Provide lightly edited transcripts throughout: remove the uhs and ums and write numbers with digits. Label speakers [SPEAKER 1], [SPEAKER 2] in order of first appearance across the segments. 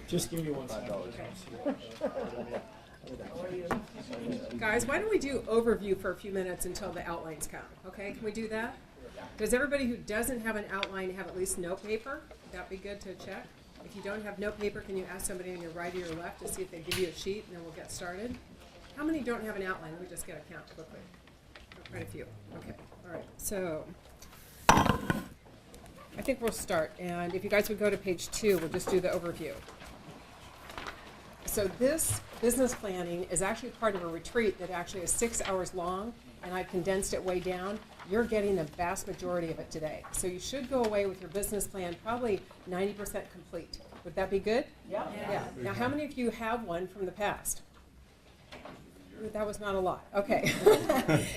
[SPEAKER 1] Just give me 1 second.
[SPEAKER 2] Guys, why don't we do overview for a few minutes until the outlines come? Okay, can we do that? Does everybody who doesn't have an outline have at least note paper? Would that be good to check? If you don't have note paper, can you ask somebody on your right or your left to see if they give you a sheet, and then we'll get started? How many don't have an outline? Let me just get a count quickly. Oh, quite a few. Okay, all right. So I think we'll start, and if you guys would go to page 2, we'll just do the overview. So this business planning is actually part of a retreat that actually is 6 hours long, and I've condensed it way down. You're getting the vast majority of it today. So you should go away with your business plan probably 90% complete. Would that be good?
[SPEAKER 3] Yeah.
[SPEAKER 2] Yeah. Now, how many of you have one from the past? That was not a lot. Okay.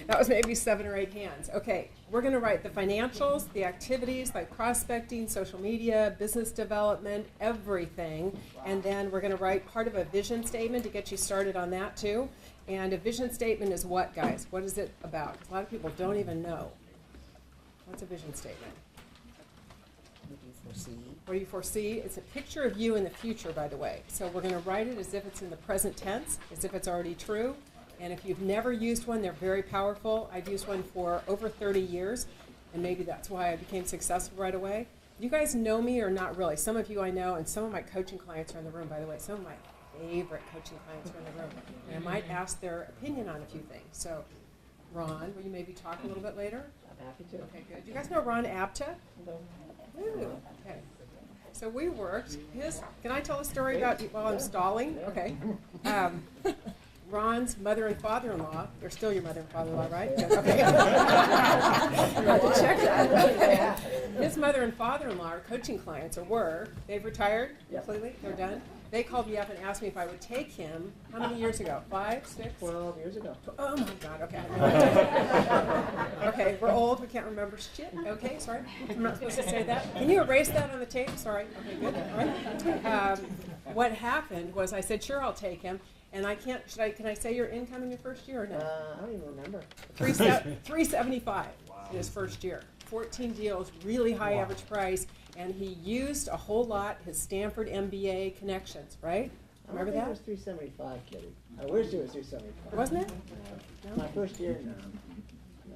[SPEAKER 2] That was maybe 7 or 8 hands. Okay. We're going to write the financials, the activities like prospecting, social media, business development, everything. And then we're going to write part of a vision statement to get you started on that too. And a vision statement is what, guys? What is it about? 'Cause a lot of people don't even know. What's a vision statement?
[SPEAKER 3] What do you foresee?
[SPEAKER 2] What do you foresee? It's a picture of you in the future, by the way. So we're going to write it as if it's in the present tense, as if it's already true. And if you've never used one, they're very powerful. I've used one for over 30 years, and maybe that's why I became successful right away. You guys know me or not really? Some of you I know, and some of my coaching clients are in the room, by the way. Some of my favorite coaching clients are in the room. And I might ask their opinion on a few things. So, Ron, will you maybe talk a little bit later?
[SPEAKER 3] I'm happy to.
[SPEAKER 2] Okay, good. You guys know Ron Apta?
[SPEAKER 3] No.
[SPEAKER 2] Ooh, okay. So we worked. Can I tell a story about while I'm stalling? Okay. Ron's mother and father-in-law, they're still your mother and father-in-law, right? Yes, okay. I'm about to check that. Okay. His mother and father-in-law are coaching clients, or were. They've retired completely. They're done. They called me up and asked me if I would take him. How many years ago? 5, 6?
[SPEAKER 3] 12 years ago.
[SPEAKER 2] Oh my God, okay. Okay, we're old, we can't remember shit. Okay, sorry. I'm not supposed to say that. Can you erase that on the tape? Sorry. Okay, good. All right. What happened was I said, sure, I'll take him. And I can't, can I say your income in your first year or no?
[SPEAKER 3] I don't even remember.
[SPEAKER 2] 375 in his first year. 14 deals, really high average price, and he used a whole lot his Stanford MBA connections, right? Remember that?
[SPEAKER 3] It was 375, Kitty. I wish it was 375.
[SPEAKER 2] Wasn't it?
[SPEAKER 3] My first year, no.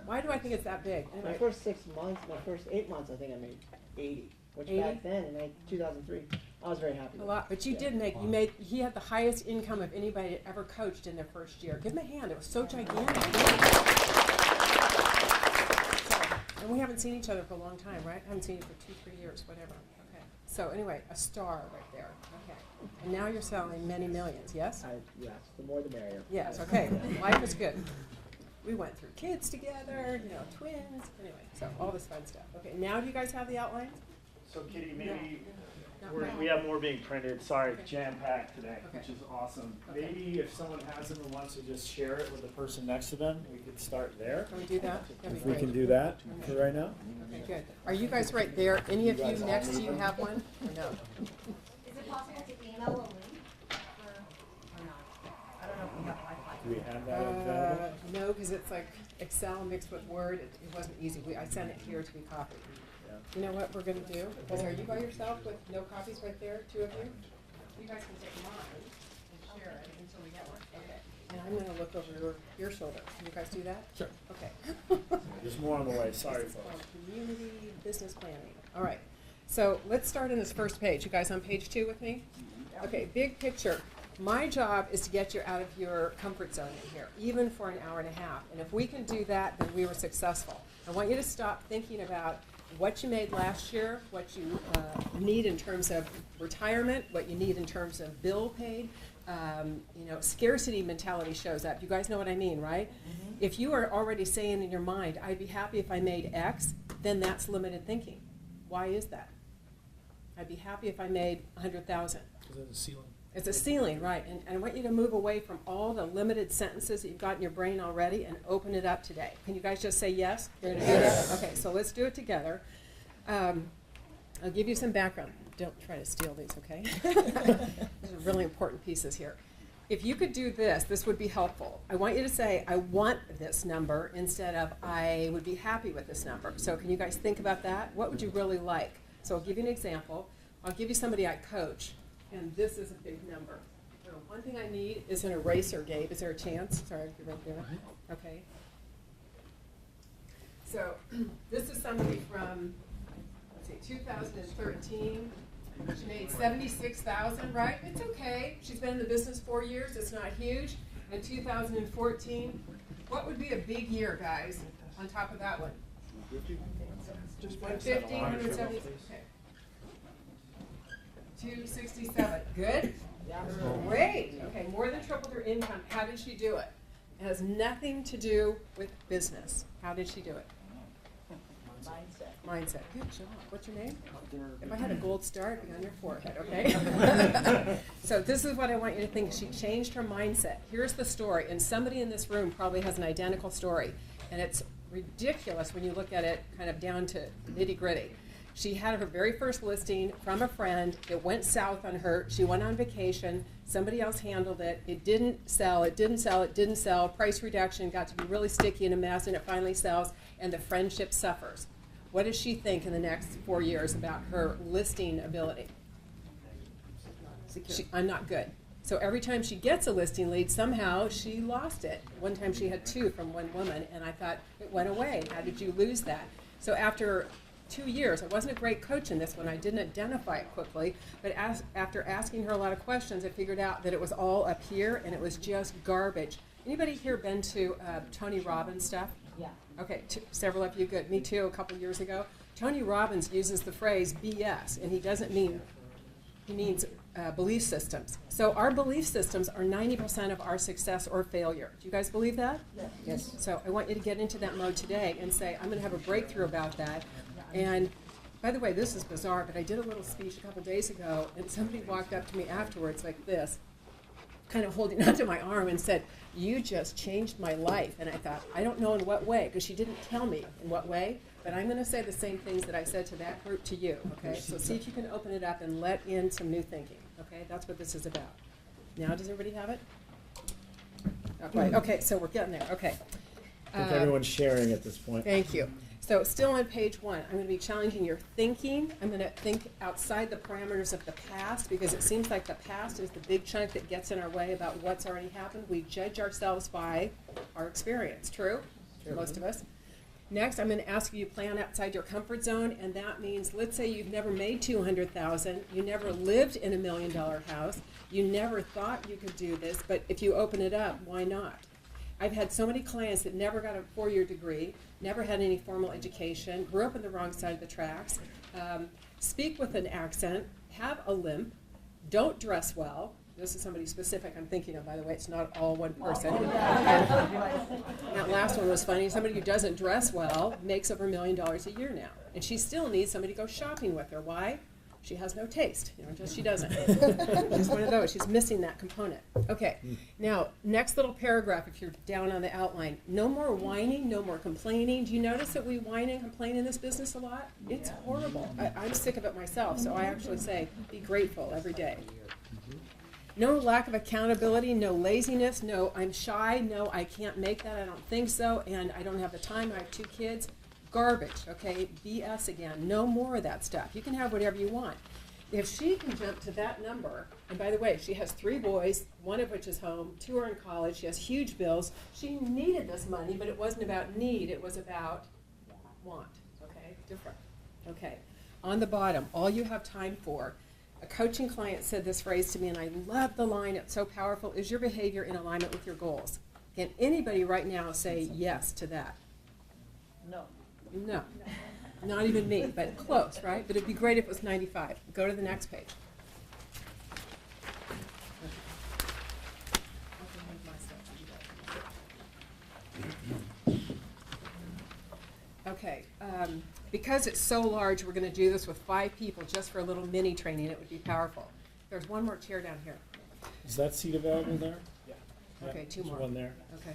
[SPEAKER 2] Why do I think it's that big?
[SPEAKER 3] My
[SPEAKER 2] Anyway.
[SPEAKER 3] first 6 months, my first 8 months, I think I made 80. Which
[SPEAKER 2] 80?
[SPEAKER 3] back then, in 2003, I was very happy
[SPEAKER 2] A
[SPEAKER 3] with.
[SPEAKER 2] lot, but you did make, he had the highest income of anybody that ever coached in their first year. Give him a hand, it was so gigantic. And we haven't seen each other for a long time, right? I haven't seen you for 2-3 years, whatever. Okay. So anyway, a star right there. Okay. And now you're selling many millions, yes?
[SPEAKER 3] Yes, the more the merrier.
[SPEAKER 2] Yes, okay. Life is good. We went through kids together, twins, anyway, so all this fun stuff. Okay, now do you guys have the outlines?
[SPEAKER 1] So Kitty, maybe
[SPEAKER 2] Not
[SPEAKER 1] we
[SPEAKER 2] yet.
[SPEAKER 1] have more being printed. Sorry,
[SPEAKER 2] Okay.
[SPEAKER 1] jam-packed today,
[SPEAKER 2] Okay.
[SPEAKER 1] which is awesome.
[SPEAKER 2] Okay.
[SPEAKER 1] Maybe if someone has them and wants to just share it with the person next to them, we could start there.
[SPEAKER 2] Can we do that? That'd be
[SPEAKER 1] If we
[SPEAKER 2] great.
[SPEAKER 1] can do that for right now.
[SPEAKER 2] Okay, good. Are you guys right there? Any of you next to you have one or no?
[SPEAKER 4] Is it possible to email a link or not? I don't know if we have Wi-Fi.
[SPEAKER 1] Do we have that available?
[SPEAKER 2] No, because it's like Excel mixed with Word. It wasn't easy. I sent it here to be copied.
[SPEAKER 1] Yeah.
[SPEAKER 2] You know what we're going to do? Because are you by yourself with no copies right there, 2 of you? You guys can take mine and share it until we get one. Okay. And I'm going to look over your shoulder. Can you guys do that?
[SPEAKER 1] Sure.
[SPEAKER 2] Okay.
[SPEAKER 1] There's more on the way. Sorry,
[SPEAKER 2] This is called
[SPEAKER 1] folks.
[SPEAKER 2] community business planning. All right. So let's start on this first page. You guys on page 2 with me? Okay, big picture. My job is to get you out of your comfort zone in here, even for an hour and a half. And if we can do that, then we were successful. I want you to stop thinking about what you made last year, what you need in terms of retirement, what you need in terms of bill paid. Scarcity mentality shows up. You guys know what I mean, right? Mm-hmm. If you are already saying in your mind, I'd be happy if I made X, then that's limited thinking. Why is that? I'd be happy if I made 100,000.
[SPEAKER 1] Because there's a ceiling.
[SPEAKER 2] It's a ceiling, right? And I want you to move away from all the limited sentences that you've got in your brain already and open it up today. Can you guys just say yes? You're going to do that? Okay, so let's do it together. I'll give you some background. Don't try to steal these, okay? These are really important pieces here. If you could do this, this would be helpful. I want you to say, I want this number instead of I would be happy with this number. So can you guys think about that? What would you really like? So I'll give you an example. I'll give you somebody I coach. and this is a big number. So one thing I need is an eraser, Gabe. Is there a chance? Sorry, you're right there. Okay. So this is somebody from, let's see, 2013. She made 76,000, right? It's okay. She's been in the business 4 years. It's not huge. And 2014, what would be a big year, guys, on top of that one? 150, 170, okay. 267, good? Great, okay, more than tripled her income. How did she do it? It has nothing to do with business. How did she do it? Mindset. Good job. What's your name? If I had a gold star, it'd be on your forehead, okay? So this is what I want you to think. She changed her mindset. Here's the story, and somebody in this room probably has an identical story, and it's ridiculous when you look at it kind of down to nitty gritty. She had her very first listing from a friend. It went south on her. She went on vacation. Somebody else handled it. It didn't sell. It didn't sell. It didn't sell. Price reduction got to be really sticky and a mess, and it finally sells, and the friendship suffers. What does she think in the next 4 years about her listing ability? I'm not good. So every time she gets a listing lead, somehow she lost it. One time she had 2 from one woman, and I thought, it went away. How did you lose that? So after 2 years, I wasn't a great coach in this one. I didn't identify it quickly, but after asking her a lot of questions, I figured out that it was all up here, and it was just garbage. Anybody here been to Tony Robbins stuff?
[SPEAKER 3] Yeah.
[SPEAKER 2] Okay, several of you, good. Me too, a couple years ago. Tony Robbins uses the phrase BS, and he doesn't mean, he means belief systems. So our belief systems are 90% of our success or failure. Do you guys believe that?
[SPEAKER 3] Yes.
[SPEAKER 2] So I want you to get into that mode today and say, I'm going to have a breakthrough about that. And by the way, this is bizarre, but I did a little speech a couple days ago, and somebody walked up to me afterwards like this, kind of holding onto my arm and said, you just changed my life. And I thought, I don't know in what way, because she didn't tell me in what way, but I'm going to say the same things that I said to that group to you, okay? So see if you can open it up and let in some new thinking, okay? That's what this is about. Now, does everybody have it? Right, okay, so we're getting there, okay.
[SPEAKER 1] I think everyone's sharing at this point.
[SPEAKER 2] Thank you. So still on page 1, I'm going to be challenging your thinking. I'm going to think outside the parameters of the past, because it seems like the past is the big chunk that gets in our way about what's already happened. We judge ourselves by our experience. True? Most of us. Next, I'm going to ask you to plan outside your comfort zone, and that means, let's say you've never made $200,000, you never lived in $1 million house, you never thought you could do this, but if you open it up, why not? I've had so many clients that never got a 4-year degree, never had any formal education, grew up on the wrong side of the tracks, speak with an accent, have a limp, don't dress well. This is somebody specific I'm thinking of, by the way. It's not all one person. That last one was funny. Somebody who doesn't dress well makes over $1 million a year now. And she still needs somebody to go shopping with her. Why? She has no taste. Just she doesn't. She's one of those. She's missing that component. Okay. Now, next little paragraph, if you're down on the outline. No more whining, no more complaining. Do you notice that we whine and complain in this business a lot? It's horrible. I'm sick of it myself, so I actually say, be grateful every day. No lack of accountability, no laziness, no I'm shy, no I can't make that, I don't think so, and I don't have the time, I have 2 kids. Garbage, okay? BS again. No more of that stuff. You can have whatever you want. If she can jump to that number, and by the way, she has 3 boys, 1 of which is home, 2 are in college, she has huge bills. She needed this money, but it wasn't about need, it was about want, okay? Different. Okay. On the bottom, all you have time for. A coaching client said this phrase to me, and I love the line, it's so powerful, is your behavior in alignment with your goals? Can anybody right now say yes to that?
[SPEAKER 3] No.
[SPEAKER 2] No, not even me, but close, right? But it'd be great if it was 95. Go to the next page. Okay, because it's so large, we're going to do this with 5 people just for a little mini training. It would be powerful. There's one more chair down here.
[SPEAKER 1] Is that seat available there? Yeah.
[SPEAKER 2] Okay, 2
[SPEAKER 1] There's
[SPEAKER 2] more.
[SPEAKER 1] one there.
[SPEAKER 2] Okay.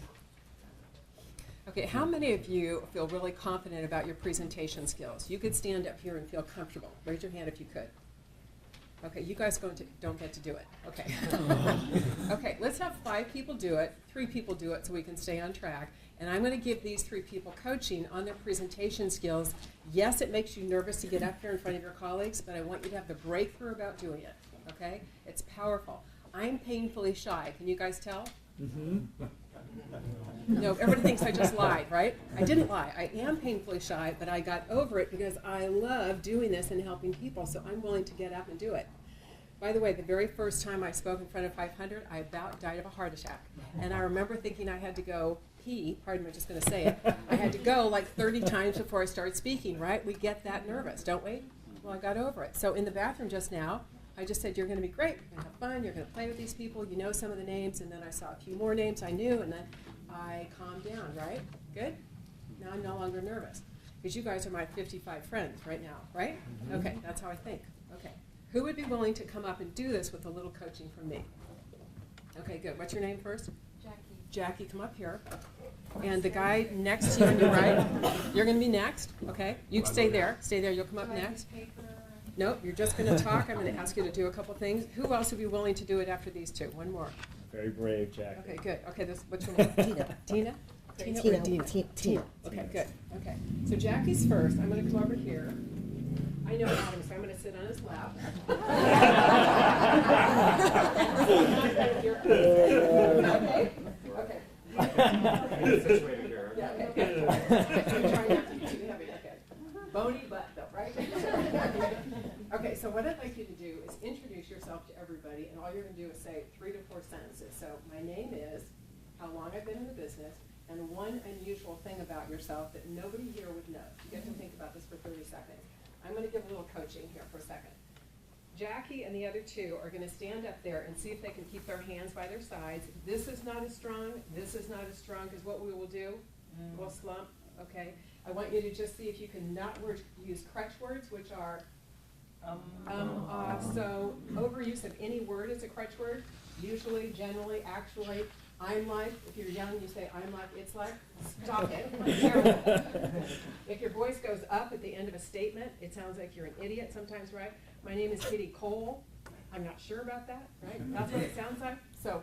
[SPEAKER 2] Okay, how many of you feel really confident about your presentation skills? You could stand up here and feel comfortable. Raise your hand if you could. Okay, you guys don't get to do it. Okay. Okay, let's have 5 people do it, 3 people do it so we can stay on track. And I'm going to give these 3 people coaching on their presentation skills. Yes, it makes you nervous to get up here in front of your colleagues, but I want you to have the breakthrough about doing it. okay? It's powerful. I'm painfully shy. Can you guys tell?
[SPEAKER 1] Mm-hmm.
[SPEAKER 2] No, everybody thinks I just lied, right? I didn't lie. I am painfully shy, but I got over it because I love doing this and helping people, so I'm willing to get up and do it. By the way, the very first time I spoke in front of 500, I about died of a heart attack. And I remember thinking I had to go pee, pardon me, I'm just going to say it, I had to go like 30 times before I started speaking, right? We get that nervous, don't we? Well, I got over it. So in the bathroom just now, I just said, you're going to be great, you're going to have fun, you're going to play with these people, you know some of the names, and then I saw a few more names I knew, and then I calmed down, right? Good? Now I'm no longer nervous. Because you guys are my 55 friends right now, right? Okay, that's how I think. Okay. Who would be willing to come up and do this with a little coaching from me? Okay, good. What's your name first?
[SPEAKER 4] Jackie.
[SPEAKER 2] Jackie, come up here. And the guy next to you on your right, you're going to be next, okay? You stay there. Stay there. You'll come up
[SPEAKER 4] Do I
[SPEAKER 2] next.
[SPEAKER 4] use paper?
[SPEAKER 2] Nope, you're just going to talk. I'm going to ask you to do a couple things. Who else would be willing to do it after these two? One more.
[SPEAKER 1] Very brave, Jackie.
[SPEAKER 2] Okay, good. Okay, this, what's your name? Tina. Tina? Tina or Dina? Tina. Okay, good. Okay. So Jackie's first. I'm going to come over here. I know Adam, so I'm going to sit on his lap. Okay? Okay.
[SPEAKER 5] Situated here.
[SPEAKER 2] Yeah, okay, good. Okay, try not to be too heavy, okay. Bony butt though, right? Okay, so what I'd like you to do is introduce yourself to everybody, and all you're going to do is say 3 to 4 sentences. So my name is, how long I've been in the business, and one unusual thing about yourself that nobody here would know. You get to think about this for 30 seconds. I'm going to give a little coaching here for a second. Jackie and the other two are going to stand up there and see if they can keep their hands by their sides. This is not as strong, this is not as strong, because what we will do, we'll slump, okay? I want you to just see if you can not use crutch words, which are so overuse of any word is a crutch word. Usually, generally, actually, I'm like, if you're young, you say I'm like, it's like. Stop it. If your voice goes up at the end of a statement, it sounds like you're an idiot sometimes, right? My name is Kitty Cole. I'm not sure about that, right? That's what it sounds like. So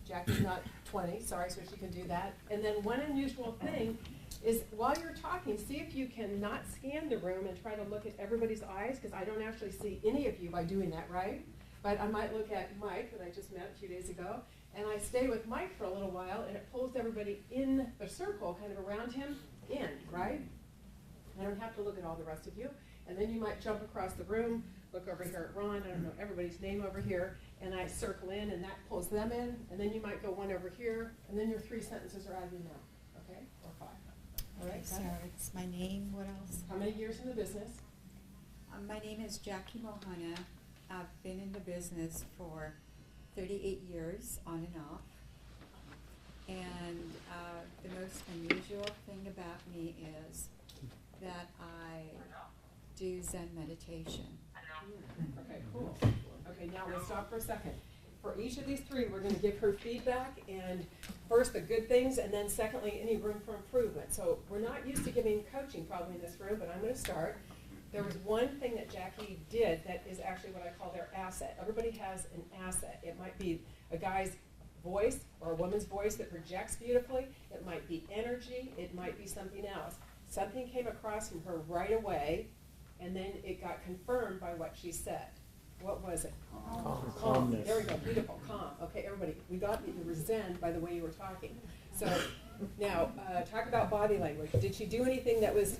[SPEAKER 2] Jackie's not 20, sorry, so she can do that. And then one unusual thing is while you're talking, see if you can not scan the room and try to look at everybody's eyes, because I don't actually see any of you by doing that, right? But I might look at Mike, that I just met a few days ago, and I stay with Mike for a little while, and it pulls everybody in the circle, kind of around him, in, right? I don't have to look at all the rest of you. And then you might jump across the room, look over here at Ron, I don't know everybody's name over here, and I circle in, and that pulls them in, and then you might go one over here, and then your 3 sentences are out of your mouth, okay? Or 5. All
[SPEAKER 6] Okay,
[SPEAKER 2] right,
[SPEAKER 6] so
[SPEAKER 2] got it?
[SPEAKER 6] it's my name, what else?
[SPEAKER 2] How many years in the business?
[SPEAKER 6] My name is Jackie Mohana. I've been in the business for 38 years, on and off. And the most unusual thing about me is that I do Zen meditation.
[SPEAKER 2] Okay, cool. Okay, now we'll stop for a second. For each of these 3, we're going to give her feedback, and first the good things, and then secondly, any room for improvement. So we're not used to giving coaching probably in this room, but I'm going to start. There was one thing that Jackie did that is actually what I call their asset. Everybody has an asset. It might be a guy's voice or a woman's voice that projects beautifully. It might be energy. It might be something else. Something came across from her right away, and then it got confirmed by what she said. What was it? Calm.
[SPEAKER 1] Calmness.
[SPEAKER 2] There we go. Beautiful. Calm. Okay, everybody. We got that you were zen by the way you were talking. So now, talk about body language. Did she do anything that was,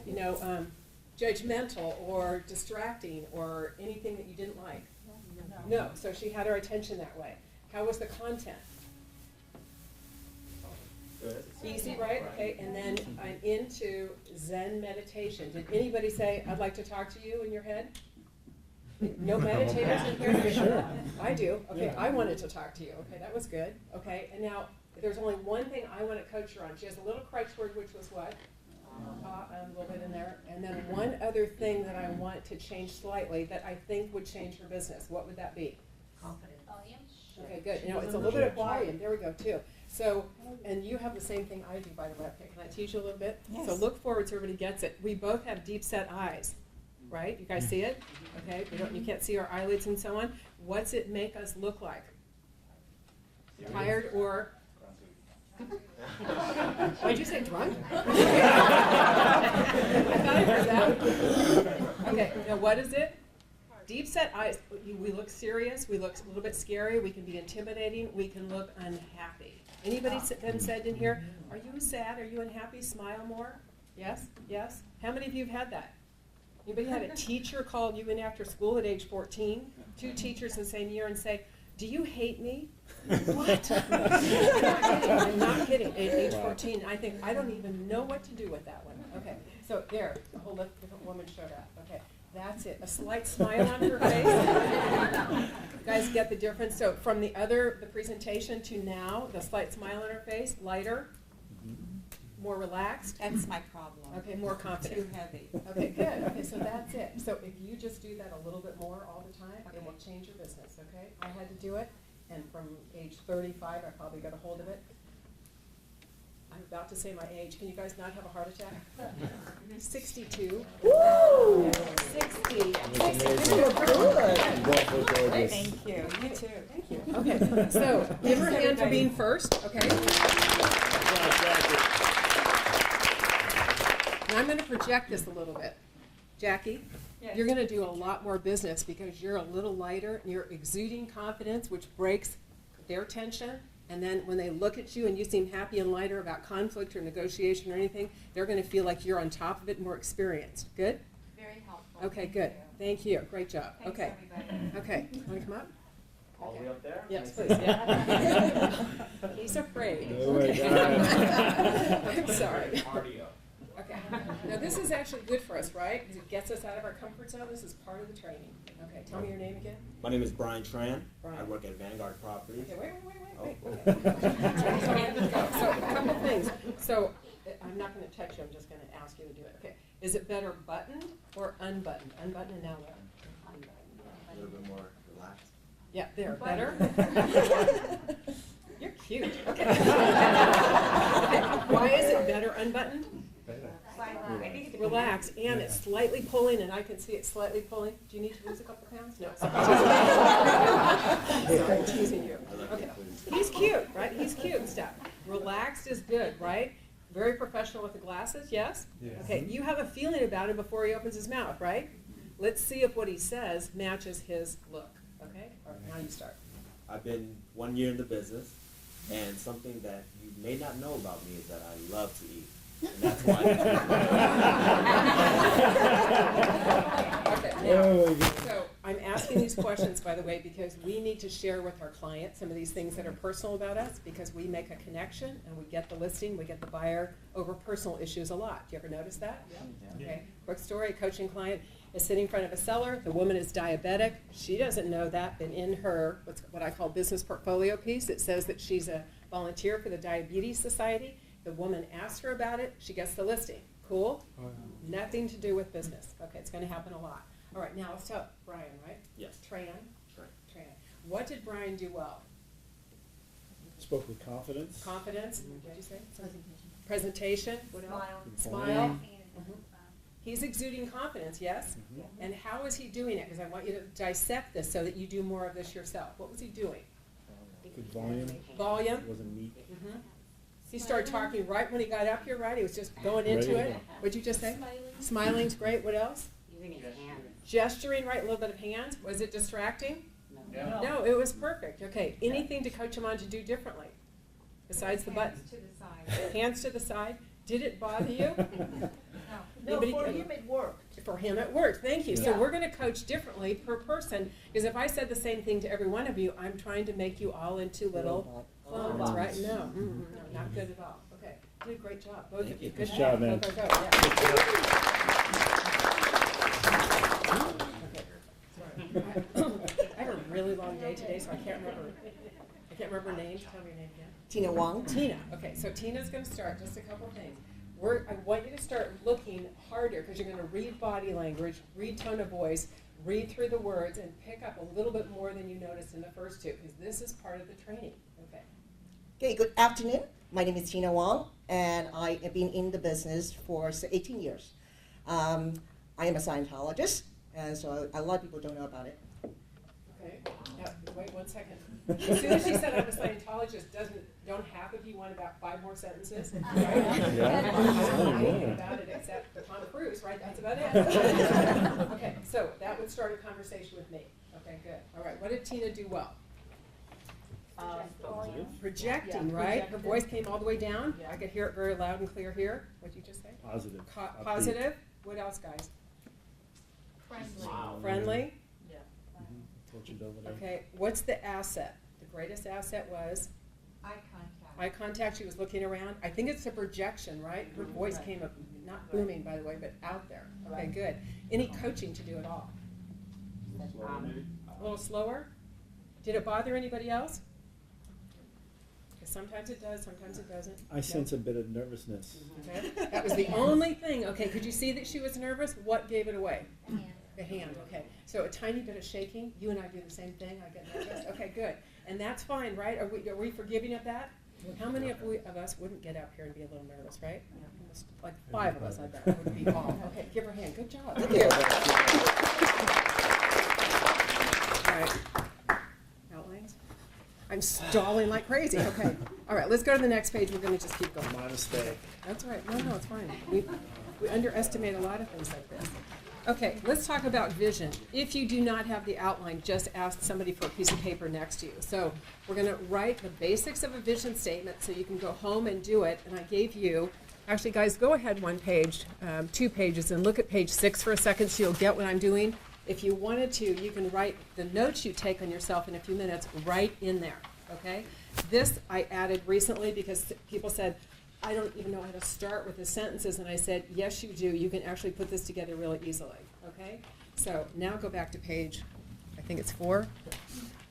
[SPEAKER 2] judgmental or distracting or anything that you didn't like? No. So she had her attention that way. How was the content?
[SPEAKER 5] Good.
[SPEAKER 2] Easy, right? Okay, and then I'm into Zen meditation. Did anybody say, I'd like to talk to you in your head? No meditators in here?
[SPEAKER 1] Sure.
[SPEAKER 2] I do. Okay,
[SPEAKER 1] Yeah.
[SPEAKER 2] I wanted to talk to you. Okay, that was good. Okay, and now there's only one thing I want to coach her on. She has a little crutch word, which was what? A little bit in there. And then one other thing that I want to change slightly that I think would change her business. What would that be?
[SPEAKER 4] Confident. Volume?
[SPEAKER 2] Okay, good. It's a little bit of volume. There we go, too. So, and you have the same thing I do, by the way. Okay, can I teach you a little bit?
[SPEAKER 6] Yes.
[SPEAKER 2] So look forward so everybody gets it. We both have deep set eyes, right? You guys see it? Okay, you can't see our eyelids and so on. What's it make us look like? Tired or? Why'd you say drunk? I thought I heard that. Okay, now what is it? Deep set eyes, we look serious, we look a little bit scary, we can be intimidating, we can look unhappy. Anybody been said in here, are you sad, are you unhappy, smile more? Yes, yes? How many of you have had that? Anybody had a teacher call you in after school at age 14? 2 teachers in the same year and say, do you hate me? What? I'm not kidding. At age 14, I think, I don't even know what to do with that one. Okay, so there, a whole different woman showed up. Okay, that's it. A slight smile on her face. You guys get the difference? So from the presentation to now, the slight smile on her face, lighter, more relaxed.
[SPEAKER 6] That's my problem.
[SPEAKER 2] Okay, more confident.
[SPEAKER 6] Too heavy.
[SPEAKER 2] Okay, good. Okay, so that's it. So if you just do that a little bit more all the time, it will change your business, okay? I had to do it, and from age 35, I probably got a hold of it. I'm about to say my age. Can you guys not have a heart attack? 62.
[SPEAKER 3] Woo!
[SPEAKER 2] 60.
[SPEAKER 3] Good.
[SPEAKER 6] Thank you. You too.
[SPEAKER 2] Thank you. Okay, so give her a hand for being first, okay? And I'm going to project this a little bit. Jackie, you're going to do a lot more business because you're a little lighter and you're exuding confidence, which breaks their tension. And then when they look at you and you seem happy and lighter about conflict or negotiation or anything, they're going to feel like you're on top of it, more experienced. Good?
[SPEAKER 4] Very helpful.
[SPEAKER 2] Okay, good. Thank you. Great job.
[SPEAKER 4] Thanks,
[SPEAKER 2] Okay.
[SPEAKER 4] everybody.
[SPEAKER 2] Okay. Want to come up?
[SPEAKER 1] All the way up there?
[SPEAKER 2] Yes, please. Yeah. He's afraid.
[SPEAKER 5] Oh my God.
[SPEAKER 2] I'm sorry.
[SPEAKER 1] Cardio.
[SPEAKER 2] Okay. Now this is actually good for us, right? Because it gets us out of our comfort zone. This is part of the training. Okay. Tell me your name again.
[SPEAKER 5] My name is Brian Tran.
[SPEAKER 2] Brian.
[SPEAKER 5] I work at Vanguard Properties.
[SPEAKER 2] Okay. Wait.
[SPEAKER 5] Oh.
[SPEAKER 2] Okay. So a couple things. So I'm not going to touch you. I'm just going to ask you to do it. Okay. Is it better buttoned or unbuttoned? Unbuttoned and now what?
[SPEAKER 5] A little bit more relaxed.
[SPEAKER 2] Yeah. There. Better. You're cute. Okay. Okay. Why is it better unbuttoned? Relax, and it's slightly pulling, and I can see it slightly pulling. Do you need to lose a couple pounds? No. Sorry, I'm teasing you. Okay. He's cute, right? He's cute and stuff. Relaxed is good, right? Very professional with the glasses, yes?
[SPEAKER 5] Yes.
[SPEAKER 2] Okay, you have a feeling about him before he opens his mouth, right? Let's see if what he says matches his look, okay? All right, now you start.
[SPEAKER 5] I've been 1 year in the business, and something that you may not know about me is that I love to eat. And that's why.
[SPEAKER 2] Okay, now, so I'm asking these questions, by the way, because we need to share with our clients some of these things that are personal about us, because we make a connection and we get the listing, we get the buyer over personal issues a lot. Do you ever notice that? Yeah. Okay. Quick story: a coaching client is sitting in front of a seller. The woman is diabetic. She doesn't know that, but in her what I call business portfolio piece, it says that she's a volunteer for the Diabetes Society. The woman asks her about it. She gets the listing. Cool? Nothing to do with business. Okay, it's going to happen a lot. All right, now let's tell Brian, right?
[SPEAKER 5] Yes.
[SPEAKER 2] Tran.
[SPEAKER 5] Right.
[SPEAKER 2] Tran. What did Brian do well?
[SPEAKER 7] Spoke with confidence.
[SPEAKER 2] Confidence. What did you say? Presentation. What else?
[SPEAKER 4] Smile.
[SPEAKER 2] Smile.
[SPEAKER 4] Mhm.
[SPEAKER 2] He's exuding confidence, yes?
[SPEAKER 7] Mhm.
[SPEAKER 2] And how is he doing it? Because I want you to dissect this so that you do more of this yourself. What was he doing?
[SPEAKER 7] Good volume.
[SPEAKER 2] Volume.
[SPEAKER 7] It wasn't neat.
[SPEAKER 2] Mm-hmm. He started talking right when he got up here, right? He was just going into
[SPEAKER 7] Ready to
[SPEAKER 2] it.
[SPEAKER 7] go.
[SPEAKER 2] What'd you just say?
[SPEAKER 4] Smiling.
[SPEAKER 2] Smiling's great. What else?
[SPEAKER 3] Using his hand.
[SPEAKER 2] Gesturing, right? A little bit of hands. Was it distracting?
[SPEAKER 1] Yeah.
[SPEAKER 2] No, it was perfect. Okay. Anything to coach him on to do differently besides the button?
[SPEAKER 6] Hands to the side.
[SPEAKER 2] Hands to the side. Did it bother you?
[SPEAKER 4] No.
[SPEAKER 3] No,
[SPEAKER 2] Anybody-
[SPEAKER 3] for him it worked.
[SPEAKER 2] For him, it worked. Thank you. So
[SPEAKER 3] Yeah.
[SPEAKER 2] we're going to coach differently per person, because if I said the same thing to every one of you, I'm trying to make you all into little clones,
[SPEAKER 3] Robots.
[SPEAKER 2] right? No, no, not good at all. Okay, you did a great job, both of you. Good
[SPEAKER 7] Nice job, man.
[SPEAKER 2] Go, go, go. Yeah. Okay. Sorry. I have a really long day today, so I can't remember names. Tell me your name again.
[SPEAKER 3] Tina Wong.
[SPEAKER 2] Tina. Okay, so Tina's going to start. Just a couple things. I want you to start looking harder, because you're going to read body language, read tone of voice, read through the words, and pick up a little bit more than you noticed in the first two, because this is part of the training. Okay.
[SPEAKER 3] Okay, good afternoon. My name is Tina Wong, and I have been in the business for 18 years. I am a Scientologist, and so a lot of people don't know about it.
[SPEAKER 2] Okay. Now, wait 1 second. As soon as she said I'm a Scientologist, don't half of you want about 5 more sentences? Right?
[SPEAKER 7] Yeah.
[SPEAKER 2] I don't know anything about it except for Tom Cruise, right? That's about it. Okay, so that was would start a conversation with me. Okay, good. All right, what did Tina do well? Projecting,
[SPEAKER 8] Yeah,
[SPEAKER 2] right? Her
[SPEAKER 8] projected.
[SPEAKER 2] voice came all the way down.
[SPEAKER 8] Yeah.
[SPEAKER 2] I could hear it very loud and clear here. What'd you just say?
[SPEAKER 7] Positive. Upbeat.
[SPEAKER 2] Positive. What else, guys?
[SPEAKER 4] Friendly.
[SPEAKER 5] Wow.
[SPEAKER 2] Friendly.
[SPEAKER 8] Yeah.
[SPEAKER 7] Touch it over there.
[SPEAKER 2] Okay, what's the asset? The greatest asset was
[SPEAKER 6] Eye contact.
[SPEAKER 2] eye contact. She was looking around. I think it's a projection, right? Her voice came up, not booming, by the way, but out there. Okay,
[SPEAKER 8] Right.
[SPEAKER 2] good. Any coaching to do it all? A little slower? Did it bother anybody else? 'Cause sometimes it does, sometimes it doesn't.
[SPEAKER 7] I sense a bit of nervousness.
[SPEAKER 2] Okay, that was the only thing. Okay, could you see that she was nervous? What gave it away?
[SPEAKER 4] And
[SPEAKER 2] The hand, okay. So a tiny bit of shaking. You and I do the same thing. I get nervous. Okay, good. And that's fine, right? Are we forgiving of that? How many of us wouldn't get up here and be a little nervous, right? Almost like 5 of us, I bet, would be all. Okay, give her a hand. Good job.
[SPEAKER 3] Thank you.
[SPEAKER 2] All right. Outlines? I'm stalling like crazy. Okay. All right, let's go to the next page. We're going to just keep going.
[SPEAKER 7] My mistake.
[SPEAKER 2] That's all right. No, it's fine. We underestimate a lot of things like this. Okay, let's talk about vision. If you do not have the outline, just ask somebody for a piece of paper next to you. So we're going to write the basics of a vision statement so you can go home and do it. And I gave you, actually, guys, go ahead 1 page, 2 pages, and look at page 6 for a second so you'll get what I'm doing. If you wanted to, you can write the notes you take on yourself in a few minutes right in there, okay? This I added recently because people said, I don't even know how to start with the sentences, and I said, yes, you do. You can actually put this together really easily, okay? So now go back to page, I think it's 4.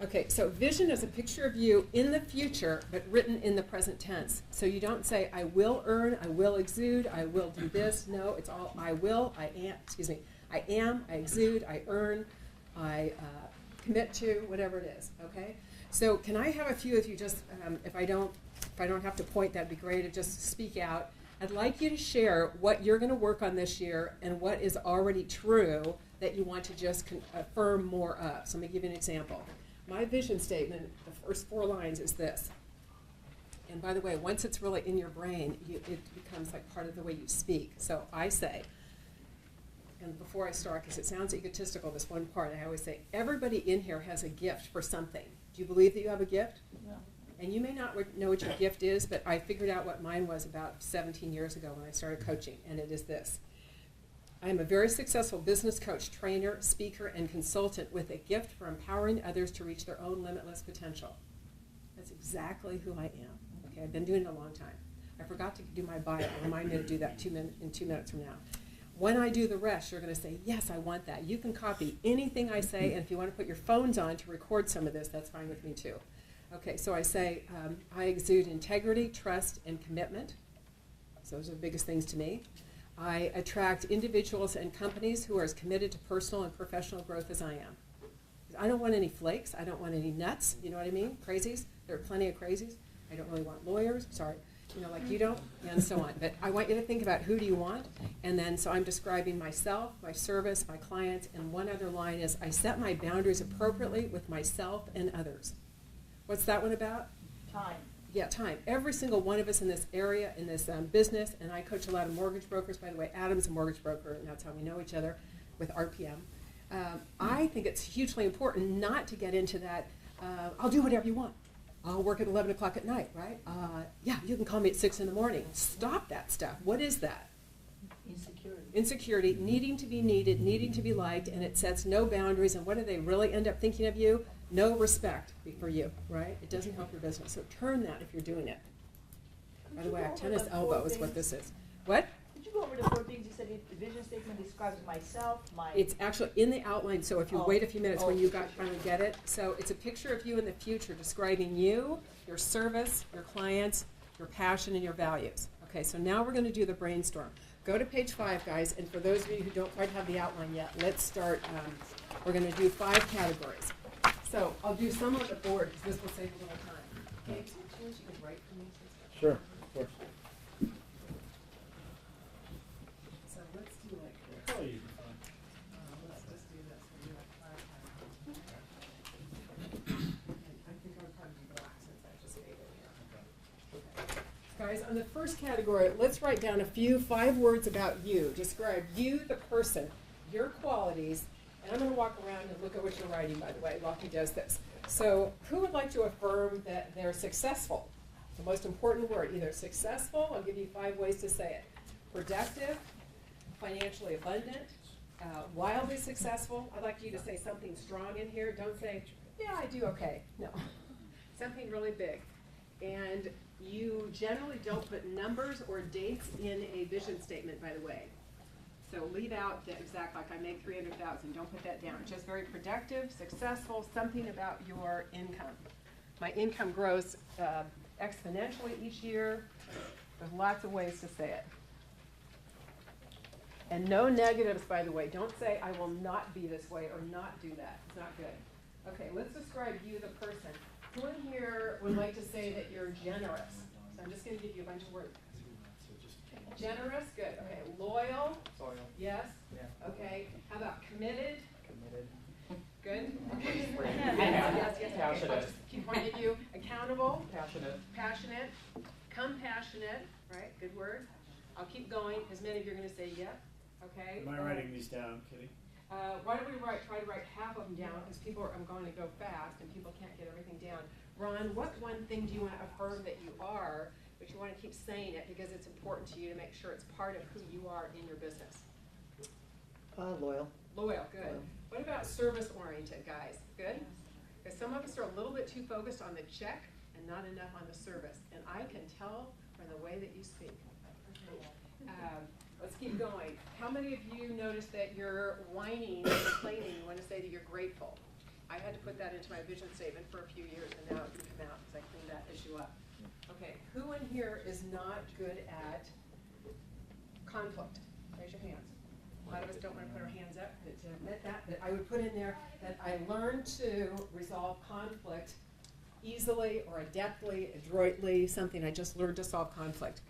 [SPEAKER 2] Okay, so vision is a picture of you in the future, but written in the present tense. So you don't say, I will earn, I will exude, I will do this. No, it's all I will, I am, I am, I exude, I earn, I commit to, whatever it is, okay? So can I have a few of you just, if I don't have to point, that'd be great, to just speak out. I'd like you to share what you're going to work on this year and what is already true that you want to just affirm more of. So let me give you an example. My vision statement, the first 4 lines is this. And by the way, once it's really in your brain, it becomes like part of the way you speak. So I say, and before I start, because it sounds egotistical, this one part, I always say, everybody in here has a gift for something. Do you believe that you have a gift?
[SPEAKER 8] No.
[SPEAKER 2] And you may not know what your gift is, but I figured out what mine was about 17 years ago when I started coaching, and it is this. I am a very successful business coach, trainer, speaker, and consultant with a gift for empowering others to reach their own limitless potential. That's exactly who I am. Okay, I've been doing it a long time. I forgot to do my bio. Remind me to do that in 2 minutes from now. When I do the rest, you're going to say, yes, I want that. You can copy anything I say, and if you want to put your phones on to record some of this, that's fine with me too. Okay, so I say, I exude integrity, trust, and commitment. So those are the biggest things to me. I attract individuals and companies who are as committed to personal and professional growth as I am. I don't want any flakes. I don't want any nuts. You know what I mean? Crazies. There are plenty of crazies. I don't really want lawyers. Sorry. You know, like you don't, and so on. But I want you to think about who do you want, and then so I'm describing myself, my service, my clients, and one other line is I set my boundaries appropriately with myself and others. What's that one about?
[SPEAKER 8] Time.
[SPEAKER 2] Yeah, time. Every single one of us in this area, in this business, and I coach a lot of mortgage brokers, by the way. Adam's a mortgage broker, and that's how we know each other with RPM. I think it's hugely important not to get into that, I'll do whatever you want. I'll work at 11 o'clock at night, right? Yeah, you can call me at 6 in the morning. Stop that stuff. What is that?
[SPEAKER 8] Insecurity.
[SPEAKER 2] Insecurity, needing to be needed, needing to be liked, and it sets no boundaries. And what do they really end up thinking of you? No respect for you, right? It doesn't help your business. So turn that if you're doing it. By the way, I have tennis elbow is what this is. What?
[SPEAKER 8] Could you go over the 4 things you said? The vision statement describes myself, my.
[SPEAKER 2] It's actually in the outline, so if you
[SPEAKER 8] Oh.
[SPEAKER 2] wait a few minutes when
[SPEAKER 8] Oh,
[SPEAKER 2] you
[SPEAKER 8] sure,
[SPEAKER 2] finally get it. So it's a picture of you in the future describing you, your service, your clients, your passion, and your values. Okay, so now we're going to do the brainstorm. Go to page 5, guys, and for those of you who don't quite have the outline yet, let's start. We're going to do 5 categories. So I'll do some on the board because this will save a little time. Okay, is there a chance you could write for me?
[SPEAKER 7] Sure, of course.
[SPEAKER 2] So let's do like this.
[SPEAKER 7] Oh, you can find.
[SPEAKER 2] Let's just do this. We'll do like 5 times. I think I'll probably do black since I just made it here. Okay. Guys, on the first category, let's write down 5 words about you. Describe you, the person, your qualities, And I'm gonna walk around and look at what you're writing, by the way, while he does this. So who would like to affirm that they're successful? The most important word, either successful, I'll give you 5 ways to say it. Productive, financially abundant, wildly successful. I'd like you to say something strong in here. Don't say, yeah, I do okay. No, something really big. And you generally don't put numbers or dates in a vision statement, by the way. So leave out the exact, like I make 300,000, don't put that down. Just very productive, successful, something about your income. My income grows exponentially each year. There's lots of ways to say it. And no negatives, by the way. Don't say, I will not be this way or not do that. It's not good. Okay, let's describe you, the person. Who in here would like to say that you're generous? So I'm just going to give you a bunch of words. Generous, good. Okay, loyal,
[SPEAKER 1] Loyal.
[SPEAKER 2] yes.
[SPEAKER 1] Yeah.
[SPEAKER 2] Okay, how about committed?
[SPEAKER 1] Committed.
[SPEAKER 2] Good.
[SPEAKER 1] Yes,
[SPEAKER 2] Okay,
[SPEAKER 1] Passionate.
[SPEAKER 2] I'll just keep pointing at you. Accountable,
[SPEAKER 1] Passionate.
[SPEAKER 2] passionate, compassionate, right? Good word. I'll keep going. As many of you are going to say yep. Okay.
[SPEAKER 1] Am I writing these down, Kitty?
[SPEAKER 2] Why don't we try to write half of them down, because I'm going to go fast and people can't get everything down. Ron, what one thing do you want to affirm that you are, but you want to keep saying it because it's important to you to make sure it's part of who you are in your business?
[SPEAKER 3] Loyal.
[SPEAKER 2] Loyal, good. What about service-oriented, guys? Good? Because some of us are a little bit too focused on the check and not enough on the service, and I can tell from the way that you speak. Let's keep going. How many of you notice that you're whining and complaining? You want to say that you're grateful. I had to put that into my vision statement for a few years, and now it can come out because I cleaned that issue up. Okay, who in here is not good at conflict? Raise your hands. A lot of us don't want to put our hands up to admit that, but I would put in there that I learned to resolve conflict easily or adeptly, adroitly, something I just learned to solve conflict.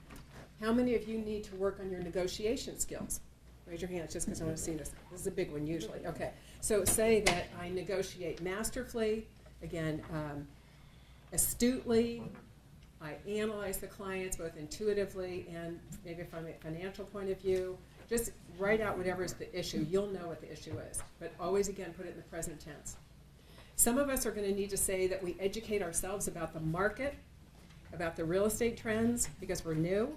[SPEAKER 2] How many of you need to work on your negotiation skills? Raise your hands just because I want to see this. This is a big one usually. Okay, so say that I negotiate masterfully, again, astutely. I analyze the clients both intuitively and maybe from a financial point of view. Just write out whatever is the issue. You'll know what the issue is, but always again put it in the present tense. Some of us are going to need to say that we educate ourselves about the market, about the real estate trends because we're new.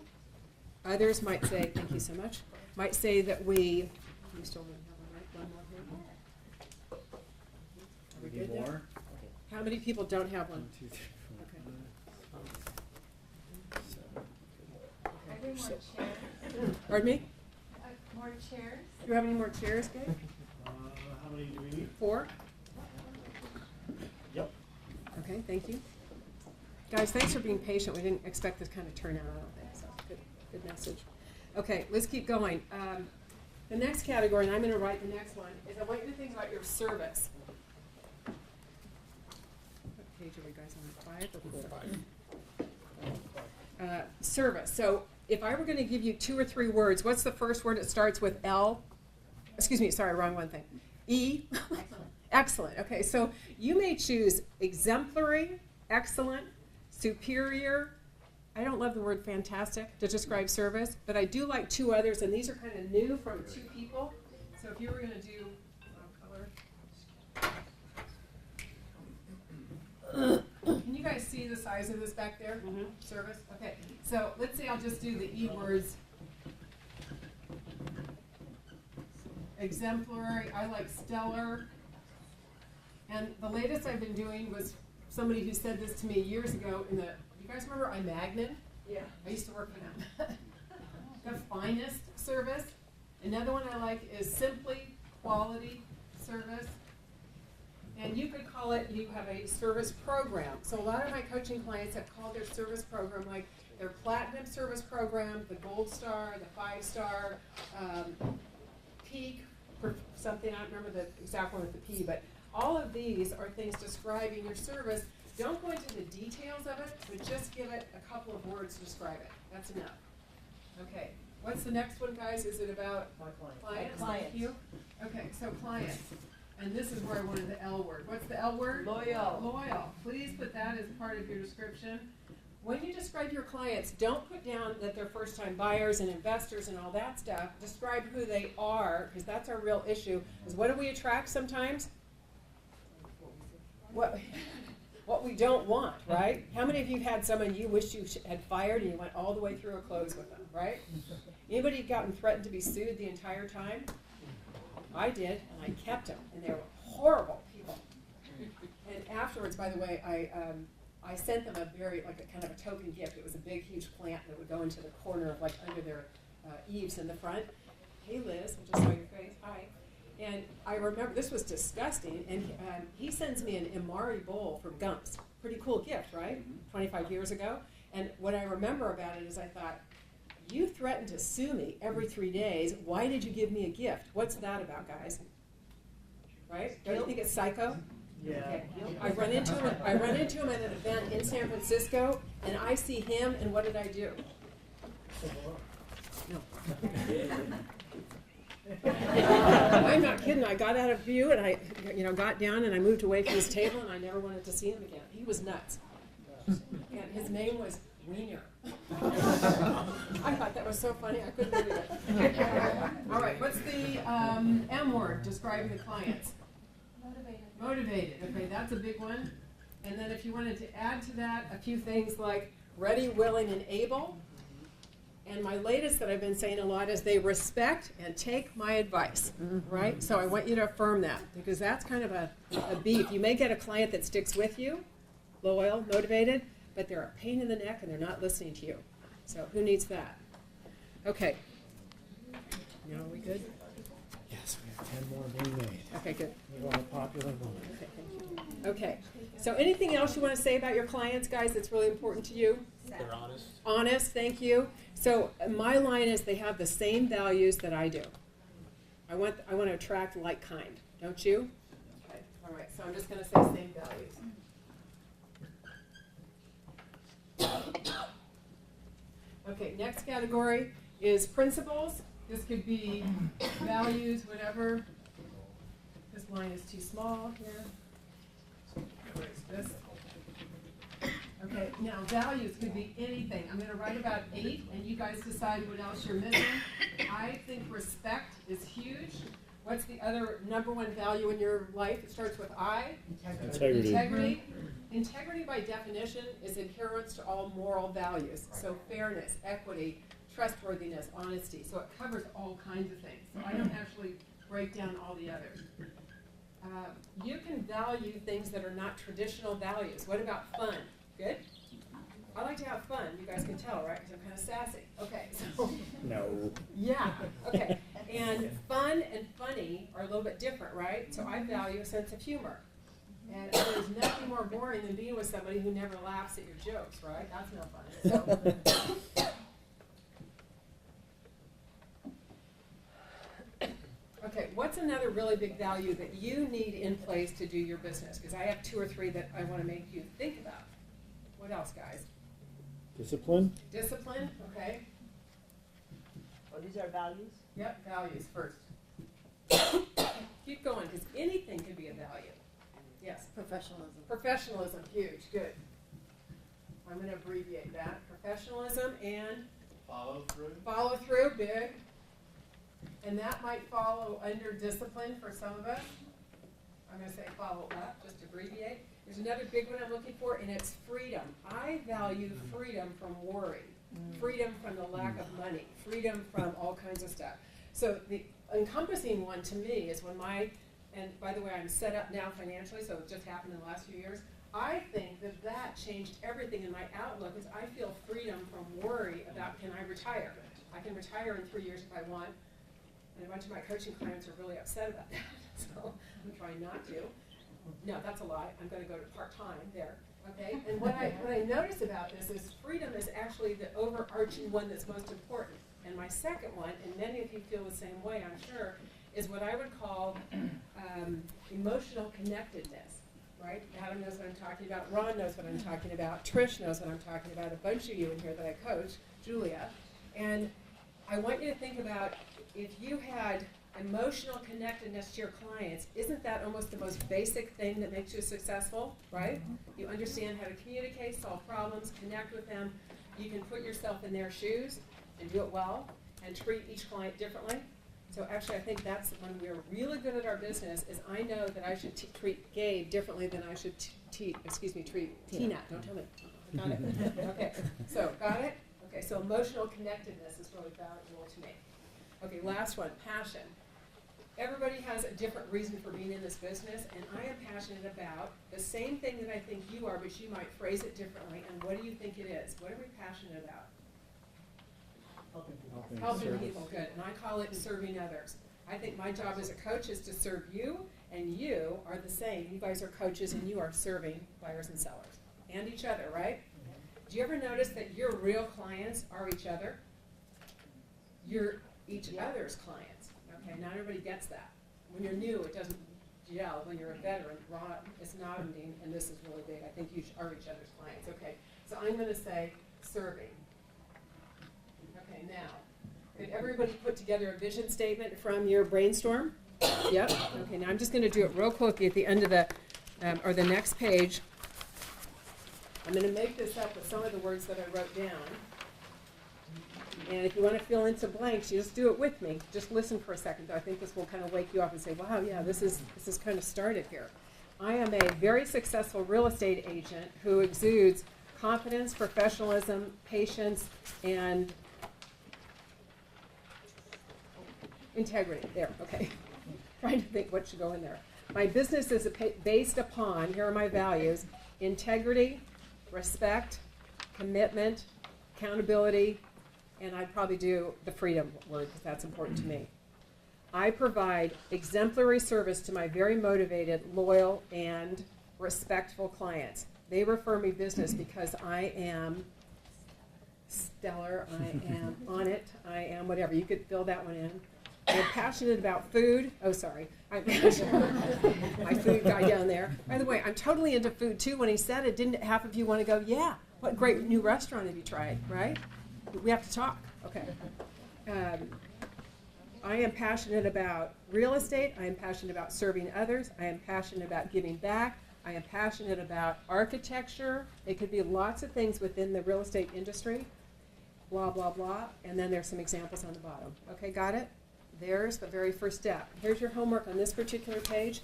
[SPEAKER 2] Others might say, thank you so much, might say that you still want to have one more here? Are we good there?
[SPEAKER 7] More?
[SPEAKER 2] How many people don't have one?
[SPEAKER 7] 1, 2, 3, 4,
[SPEAKER 2] Okay.
[SPEAKER 7] 5, 6, 7.
[SPEAKER 6] Are there more chairs?
[SPEAKER 2] Pardon me?
[SPEAKER 6] More chairs?
[SPEAKER 2] Do you have any more chairs, Gabe?
[SPEAKER 1] How many do we need?
[SPEAKER 2] 4?
[SPEAKER 1] Yep.
[SPEAKER 2] Okay, thank you. Guys, thanks for being patient. We didn't expect this kind of turnout, I don't think, so good message. Okay, let's keep going. The next category, and I'm going to write the next one, is I want you to think about your service. What page are we guys on, 5 or 4? Service. So if I were going to give you 2 or 3 words, what's the first word that starts with L? Excuse me, sorry, wrong one thing. E? Excellent. Okay, so you may choose exemplary, excellent, superior. I don't love the word fantastic to describe service, but I do like 2 others, and these are kind of new from 2 people. So if you were going to do color. Can you guys see the size of this back there? Mm-hmm. Service? Okay, so let's say I'll just do the E words. Exemplary, I like stellar. And the latest I've been doing was somebody who said this to me years ago in the, you guys remember iMagnin?
[SPEAKER 8] Yeah.
[SPEAKER 2] I used to work for them. The finest service. Another one I like is simply quality service. And you could call it, you have a service program. So a lot of my coaching clients have called their service program like their platinum service program, the gold star, the 5-star, peak, for something, I don't remember the exact one with the P, but all of these are things describing your service. Don't go into the details of it, but just give it a couple of words to describe it. That's enough. Okay, what's the next one, guys? Is it about
[SPEAKER 1] My client.
[SPEAKER 2] clients?
[SPEAKER 8] My
[SPEAKER 2] Thank you. Okay, so clients. And this is where I wanted the L word. What's the L word?
[SPEAKER 8] Loyal.
[SPEAKER 2] Loyal. Please put that as part of your description. when you describe your clients, don't put down that they're first-time buyers and investors and all that stuff. Describe who they are, because that's our real issue. Is what do we attract sometimes? What we don't want, right? How many of you had someone you wished you had fired and you went all the way through a close with them, right? Anybody gotten threatened to be sued the entire time? I did, and I kept them, and they were horrible people. And afterwards, by the way, I sent them a very, like a kind of a token gift. It was a big, huge plant that would go into the corner of, like, under their eaves in the front. Hey, Liz, I just saw your face. Hi. And I remember, this was disgusting, and he sends me an Imari bowl from Gumps. Pretty cool gift, right? 25 years ago. And what I remember about it is I thought, you threatened to sue me every 3 days. Why did you give me a gift? What's that about, guys? Right? Don't you think it's psycho?
[SPEAKER 1] Yeah.
[SPEAKER 2] Okay. I run into him at an event in San Francisco, and I see him, and what did I do? No. I'm not kidding. I got out of view, and I, got down, and I moved away from his table, and I never wanted to see him again. He was nuts. And his name was Wiener. I thought that was so funny. I couldn't believe it. All right. What's the M word describing the clients? Motivated. Okay, that's a big one. And then if you wanted to add to that a few things like ready, willing, and able. And my latest that I've been saying a lot is they respect and take my advice, right? So I want you to affirm that, because that's kind of a beef. You may get a client that sticks with you, loyal, motivated, but they're a pain in the neck and they're not listening to you. So who needs that? Okay. Now are we good?
[SPEAKER 7] Yes, we have 10 more being made.
[SPEAKER 2] Okay, good.
[SPEAKER 7] We're on a popular one.
[SPEAKER 2] Okay, thank you. Okay, so anything else you want to say about your clients, guys, that's really important to you?
[SPEAKER 1] They're honest.
[SPEAKER 2] Honest, thank you. So my line is they have the same values that I do. I want to attract like kind, don't you? Okay, all right, so I'm just going to say same values. Okay, next category is principles. This could be values, whatever. This line is too small here. Erase this. Okay, now values could be anything. I'm going to write about 8, and you guys decide what else you're missing. I think respect is huge. What's the other number one value in your life? It starts with I.
[SPEAKER 7] Integrity.
[SPEAKER 2] Integrity. Integrity, by definition, is adherence to all moral values. So fairness, equity, trustworthiness, honesty. So it covers all kinds of things. So I don't actually break down all the others. You can value things that are not traditional values. What about fun? Good? I like to have fun. You guys can tell, right? Because I'm kind of sassy. Okay, so.
[SPEAKER 7] No.
[SPEAKER 2] Yeah, okay. And fun and funny are a little bit different, right? So I value a sense of humor. And there's nothing more boring than being with somebody who never laughs at your jokes, right? That's no fun. So. Okay, what's another really big value that you need in place to do your business? Because I have 2 or 3 that I want to make you think about. What else, guys?
[SPEAKER 7] Discipline.
[SPEAKER 2] Discipline, okay.
[SPEAKER 8] Oh, these are values?
[SPEAKER 2] Yep, values first. Keep going, because anything can be a value. Yes?
[SPEAKER 6] Professionalism.
[SPEAKER 2] Professionalism, huge, good. I'm going to abbreviate that. Professionalism and
[SPEAKER 1] Follow through.
[SPEAKER 2] follow through, big. And that might follow under discipline for some of us. I'm going to say follow up, just abbreviate. There's another big one I'm looking for, and it's freedom. I value freedom from worry, freedom from the lack of money, freedom from all kinds of stuff. So the encompassing one to me is when and by the way, I'm set up now financially, so it just happened in the last few years. I think that changed everything in my outlook, is I feel freedom from worry about, can I retire? I can retire in 3 years if I want. And a bunch of my coaching clients are really upset about that, so I'm trying not to. No, that's a lie. I'm going to go to part-time there, okay? And what I notice about this is freedom is actually the overarching one that's most important. And my second one, and many of you feel the same way, I'm sure, is what I would call emotional connectedness, right? Adam knows what I'm talking about. Ron knows what I'm talking about. Trish knows what I'm talking about. A bunch of you in here that I coach, Julia. And I want you to think about if you had emotional connectedness to your clients, isn't that almost the most basic thing that makes you successful, right? You understand how to communicate, solve problems, connect with them. You can put yourself in their shoes and do it well and treat each client differently. So actually, I think that's when we're really good at our business is I know that I should treat Gabe differently than I should treat Tina. Don't tell me. Got it? Okay, so got it? Okay, so emotional connectedness is really valuable to me. Okay, last one, passion. Everybody has a different reason for being in this business, and I am passionate about the same thing that I think you are, but you might phrase it differently. And what do you think it is? What are we passionate about? Helping people, good. And I call it serving others. I think my job as a coach is to serve you, and you are the same. You guys are coaches, and you are serving buyers and sellers and each other, right? Do you ever notice that your real clients are each other? You're each other's clients. Okay, not everybody gets that. When you're new, it doesn't gel. When you're a veteran, it's not ending, and this is really big. I think you are each other's clients. Okay, so I'm going to say serving. Okay, now, did everybody put together a vision statement from your brainstorm? Yep. Okay, now I'm just going to do it real quickly at the end of the, or the next page. I'm going to make this up with some of the words that I wrote down. And if you want to fill in some blanks, you just do it with me. Just listen for a second. I think this will kind of wake you up and say, wow, yeah, this is kind of started here. I am a very successful real estate agent who exudes confidence, professionalism, patience, and integrity. There, okay. Trying to think what should go in there. My business is based upon, here are my values, integrity, respect, commitment, accountability, and I'd probably do the freedom word because that's important to me. I provide exemplary service to my very motivated, loyal, and respectful clients. They refer me business because I am stellar, I am on it, I am whatever. You could fill that one in. I'm passionate about food. Oh, sorry. I'm passionate. My food guy down there. By the way, I'm totally into food too. When he said it, didn't half of you want to go, yeah, what great new restaurant have you tried, right? We have to talk. Okay. I am passionate about real estate. I am passionate about serving others. I am passionate about giving back. I am passionate about architecture. It could be lots of things within the real estate industry. Blah, blah, blah. And then there's some examples on the bottom. Okay, got it? There's the very first step. Here's your homework on this particular page.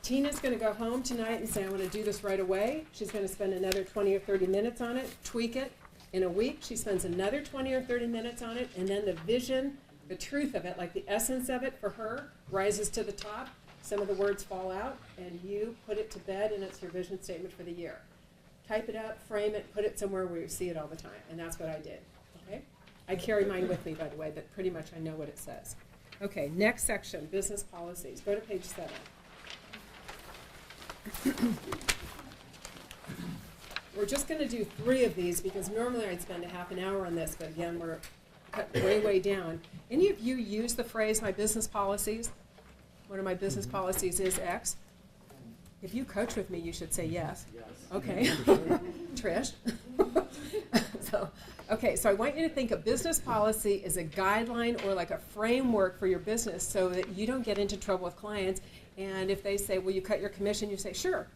[SPEAKER 2] Tina's going to go home tonight and say, I want to do this right away. She's going to spend another 20 or 30 minutes on it, tweak it. In a week, she spends another 20 or 30 minutes on it, and then the vision, the truth of it, like the essence of it for her, rises to the top. Some of the words fall out, and you put it to bed, and it's your vision statement for the year. Type it up, frame it, put it somewhere where you see it all the time, and that's what I did. Okay? I carry mine with me, by the way, but pretty much I know what it says. Okay, next section, business policies. Go to page 7. We're just going to do 3 of these because normally I'd spend a half an hour on this, but again, we're cut way down. Any of you use the phrase, my business policies? One of my business policies is X. If you coach with me, you should say yes.
[SPEAKER 5] Yes.
[SPEAKER 2] Okay. Trish. So I want you to think a business policy is a guideline or like a framework for your business so that you don't get into trouble with clients. And if they say, will you cut your commission? You say, sure,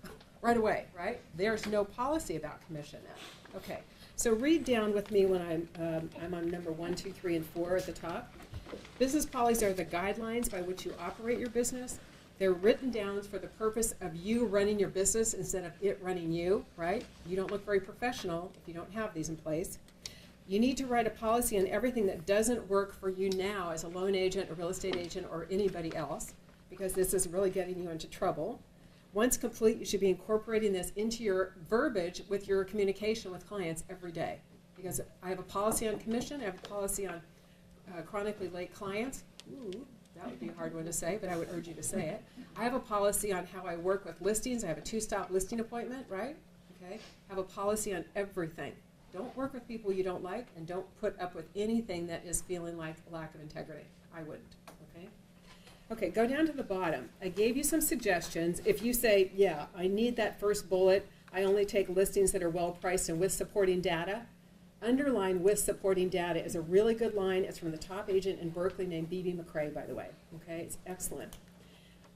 [SPEAKER 2] right away, right? There's no policy about commission now. Okay, so read down with me when I'm on number 1, 2, 3, and 4 at the top. Business policies are the guidelines by which you operate your business. They're written down for the purpose of you running your business instead of it running you, right? You don't look very professional if you don't have these in place. You need to write a policy on everything that doesn't work for you now as a loan agent, a real estate agent, or anybody else, because this is really getting you into trouble. Once complete, you should be incorporating this into your verbiage with your communication with clients every day. Because I have a policy on commission, I have a policy on chronically late clients. Ooh, that would be a hard one to say, but I would urge you to say it. I have a policy on how I work with listings. I have a 2-stop listing appointment, right? Okay. I have a policy on everything. Don't work with people you don't like, and don't put up with anything that is feeling like a lack of integrity. I wouldn't, okay? Okay, go down to the bottom. I gave you some suggestions. If you say, yeah, I need that first bullet, I only take listings that are well priced and with supporting data, underline with supporting data is a really good line. It's from the top agent in Berkeley named B.B. McRae, by the way. Okay, it's excellent.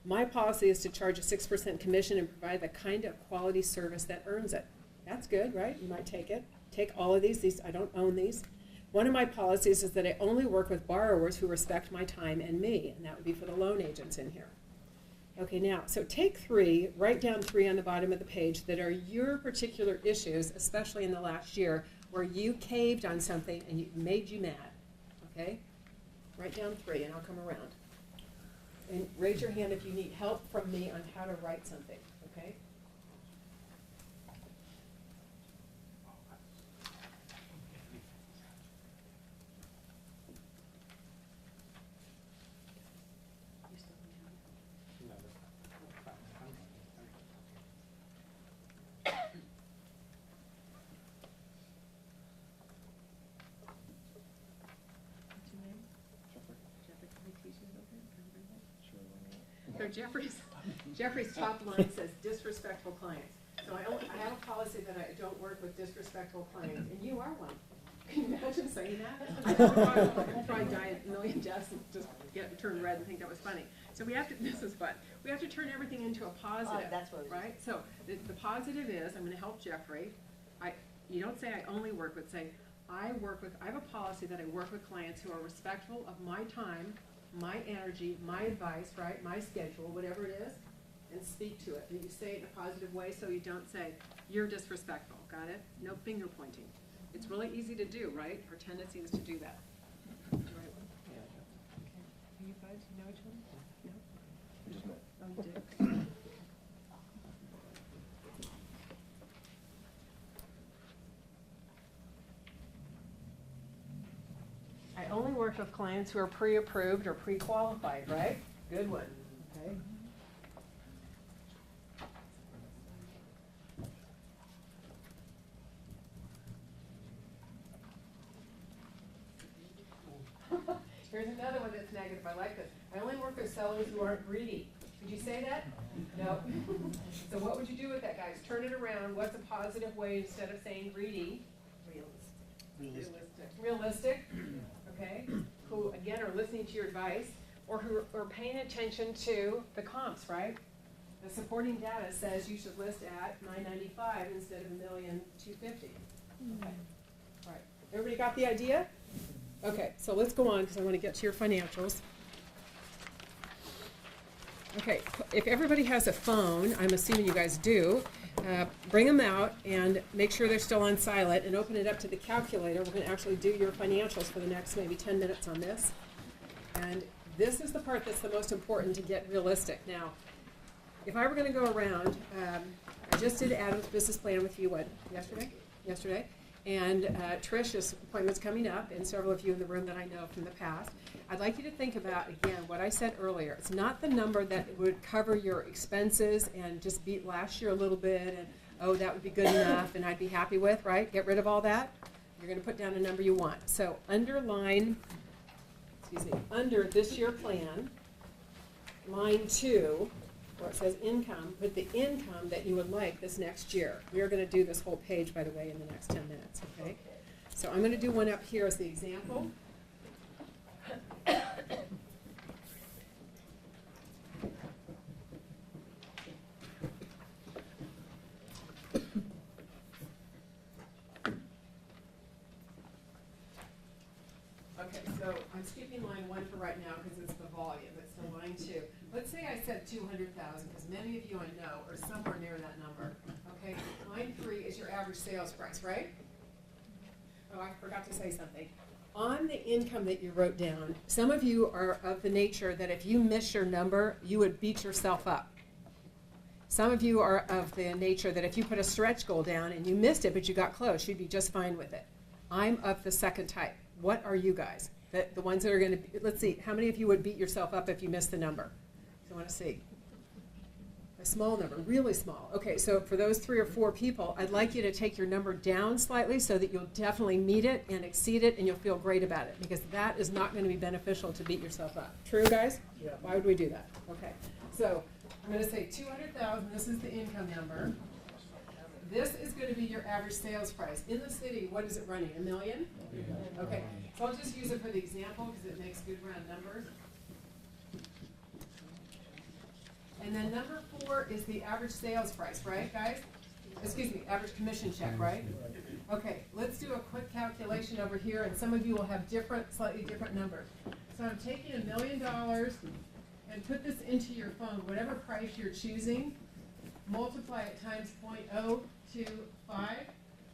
[SPEAKER 2] My policy is to charge a 6% commission and provide the kind of quality service that earns it. That's good, right? You might take it. Take all of these. I don't own these. One of my policies is that I only work with borrowers who respect my time and me, and that would be for the loan agents in here. Okay, now, so take 3, write down 3 on the bottom of the page that are your particular issues, especially in the last year, where you caved on something and it made you mad, okay? Write down 3 and I'll come around. And raise your hand if you need help from me on how to write something, okay? So Jeffrey's top line says disrespectful clients. So I have a policy that I don't work with disrespectful clients, and you are one. Can you imagine saying that? I would probably die a million deaths and just turn red and think that was funny. So we have to, this is fun, we have to turn everything into a positive,
[SPEAKER 8] that's what it is.
[SPEAKER 2] right? So the positive is, I'm gonna help Jeffrey. You don't say I only work with, say, I have a policy that I work with clients who are respectful of my time, my energy, my advice, right, my schedule, whatever it is, and speak to it. And you say it in a positive way so you don't say, you're disrespectful, got it? No finger pointing. It's really easy to do, right? Our tendency is to do that. Right. Okay. You guys, you know each other? No? Oh, you did? I only work with clients who are pre-approved or pre-qualified, right? Good one, okay? Here's another one that's negative. I like this. I only work with sellers who aren't greedy. Did you say that? No. So what would you do with that, guys? Turn it around. What's a positive way instead of saying greedy? Realistic. Okay. Who, again, are listening to your advice, or who are paying attention to the comps, right? The supporting data says you should list at $995 instead of $1,250,000. Okay. All right. Everybody got the idea? Okay, so let's go on because I want to get to your financials. Okay, if everybody has a phone, I'm assuming you guys do, bring them out and make sure they're still on silent and open it up to the calculator. We're going to actually do your financials for the next maybe 10 minutes on this. And this is the part that's the most important to get realistic. Now, if I were going to go around, I just did Adam's business plan with you, yesterday. And Trish's appointment's coming up, and several of you in the room that I know from the past. I'd like you to think about, again, what I said earlier. It's not the number that would cover your expenses and just beat last year a little bit, and, oh, that would be good enough, and I'd be happy with, right? Get rid of all that. You're going to put down a number you want. So underline, under this year plan, line 2, where it says income, put the income that you would like this next year. We are going to do this whole page, by the way, in the next 10 minutes, okay? So I'm going to do one up here as the example. Okay, so I'm skipping line 1 for right now because it's the volume. It's the line 2. Let's say I said 200,000, because many of you I know are somewhere near that number. Okay, line 3 is your average sales price, right? Oh, I forgot to say something. On the income that you wrote down, some of you are of the nature that if you miss your number, you would beat yourself up. Some of you are of the nature that if you put a stretch goal down and you missed it, but you got close, you'd be just fine with it. I'm of the second type. What are you guys? The ones that are going to, let's see, how many of you would beat yourself up if you missed the number? I want to see. A small number, really small. Okay, so for those 3 or 4 people, I'd like you to take your number down slightly so that you'll definitely meet it and exceed it, and you'll feel great about it, because that is not going to be beneficial to beat yourself up. True, guys?
[SPEAKER 1] Yeah.
[SPEAKER 2] Why would we do that? Okay, so I'm going to say 200,000. This is the income number. this is gonna be your average sales price. In the city, what is it running, $1 million? Okay, so I'll just use it for the example, because it makes good round numbers. And then number 4 is the average sales price, right, guys? Excuse me, average commission check, right? Okay, let's do a quick calculation over here, and some of you will have slightly different numbers. So I'm taking $1 million and put this into your phone, whatever price you're choosing, multiply it times 0.025,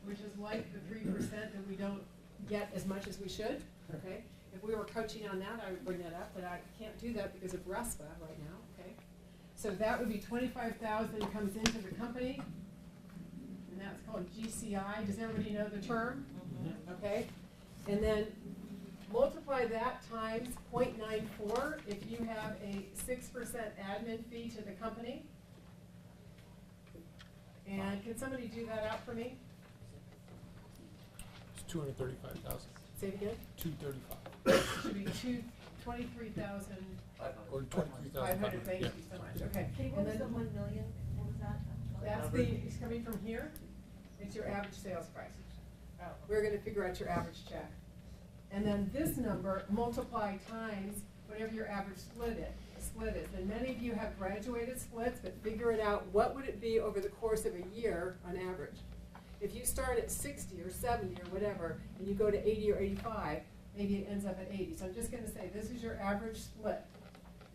[SPEAKER 2] which is like the 3% that we don't get as much as we should, okay? If we were coaching on that, I would bring that up, but I can't do that because of RESPA right now, okay? So that would be 25,000 comes into the company, and that's called GCI. Does everybody know the term? Okay? And then multiply that times 0.94 if you have a 6% admin fee to the company. And can somebody do that out for me?
[SPEAKER 9] It's 235,000.
[SPEAKER 2] Say it again?
[SPEAKER 9] 235.
[SPEAKER 2] It should be 23,000.
[SPEAKER 9] Or 23,500.
[SPEAKER 2] 500, thank you so much, okay.
[SPEAKER 4] Okay, what
[SPEAKER 2] And
[SPEAKER 4] was the
[SPEAKER 2] then
[SPEAKER 4] 1 million? What was that?
[SPEAKER 2] that's it's coming from here, it's your average sales price. We're gonna figure out your average check. And then this number, multiply times whatever your average split is. And many of you have graduated splits, but figure it out, what would it be over the course of a year on average? If you start at 60 or 70 or whatever, and you go to 80 or 85, maybe it ends up at 80. So I'm just gonna say, this is your average split.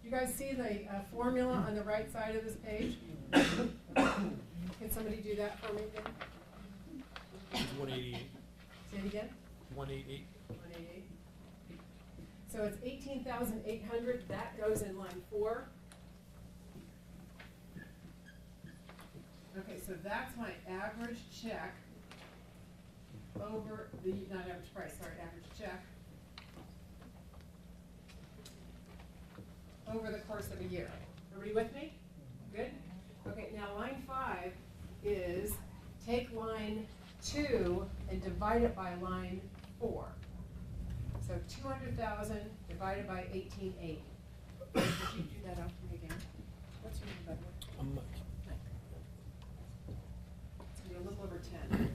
[SPEAKER 2] You guys see the formula on the right side of this page? Can somebody do that for me again?
[SPEAKER 9] It's 188.
[SPEAKER 2] Say it again?
[SPEAKER 9] 188.
[SPEAKER 2] 188. So it's 18,800, that goes in line 4. Okay, so that's my average check over the, not average price, sorry, average check over the course of a year. Everybody with me? Good? Okay, now line 5 is take line 2 and divide it by line 4. So 200,000 divided by 1880. Could you do that out for me again? What's your number?
[SPEAKER 9] I'm
[SPEAKER 2] It's gonna be a little over 10.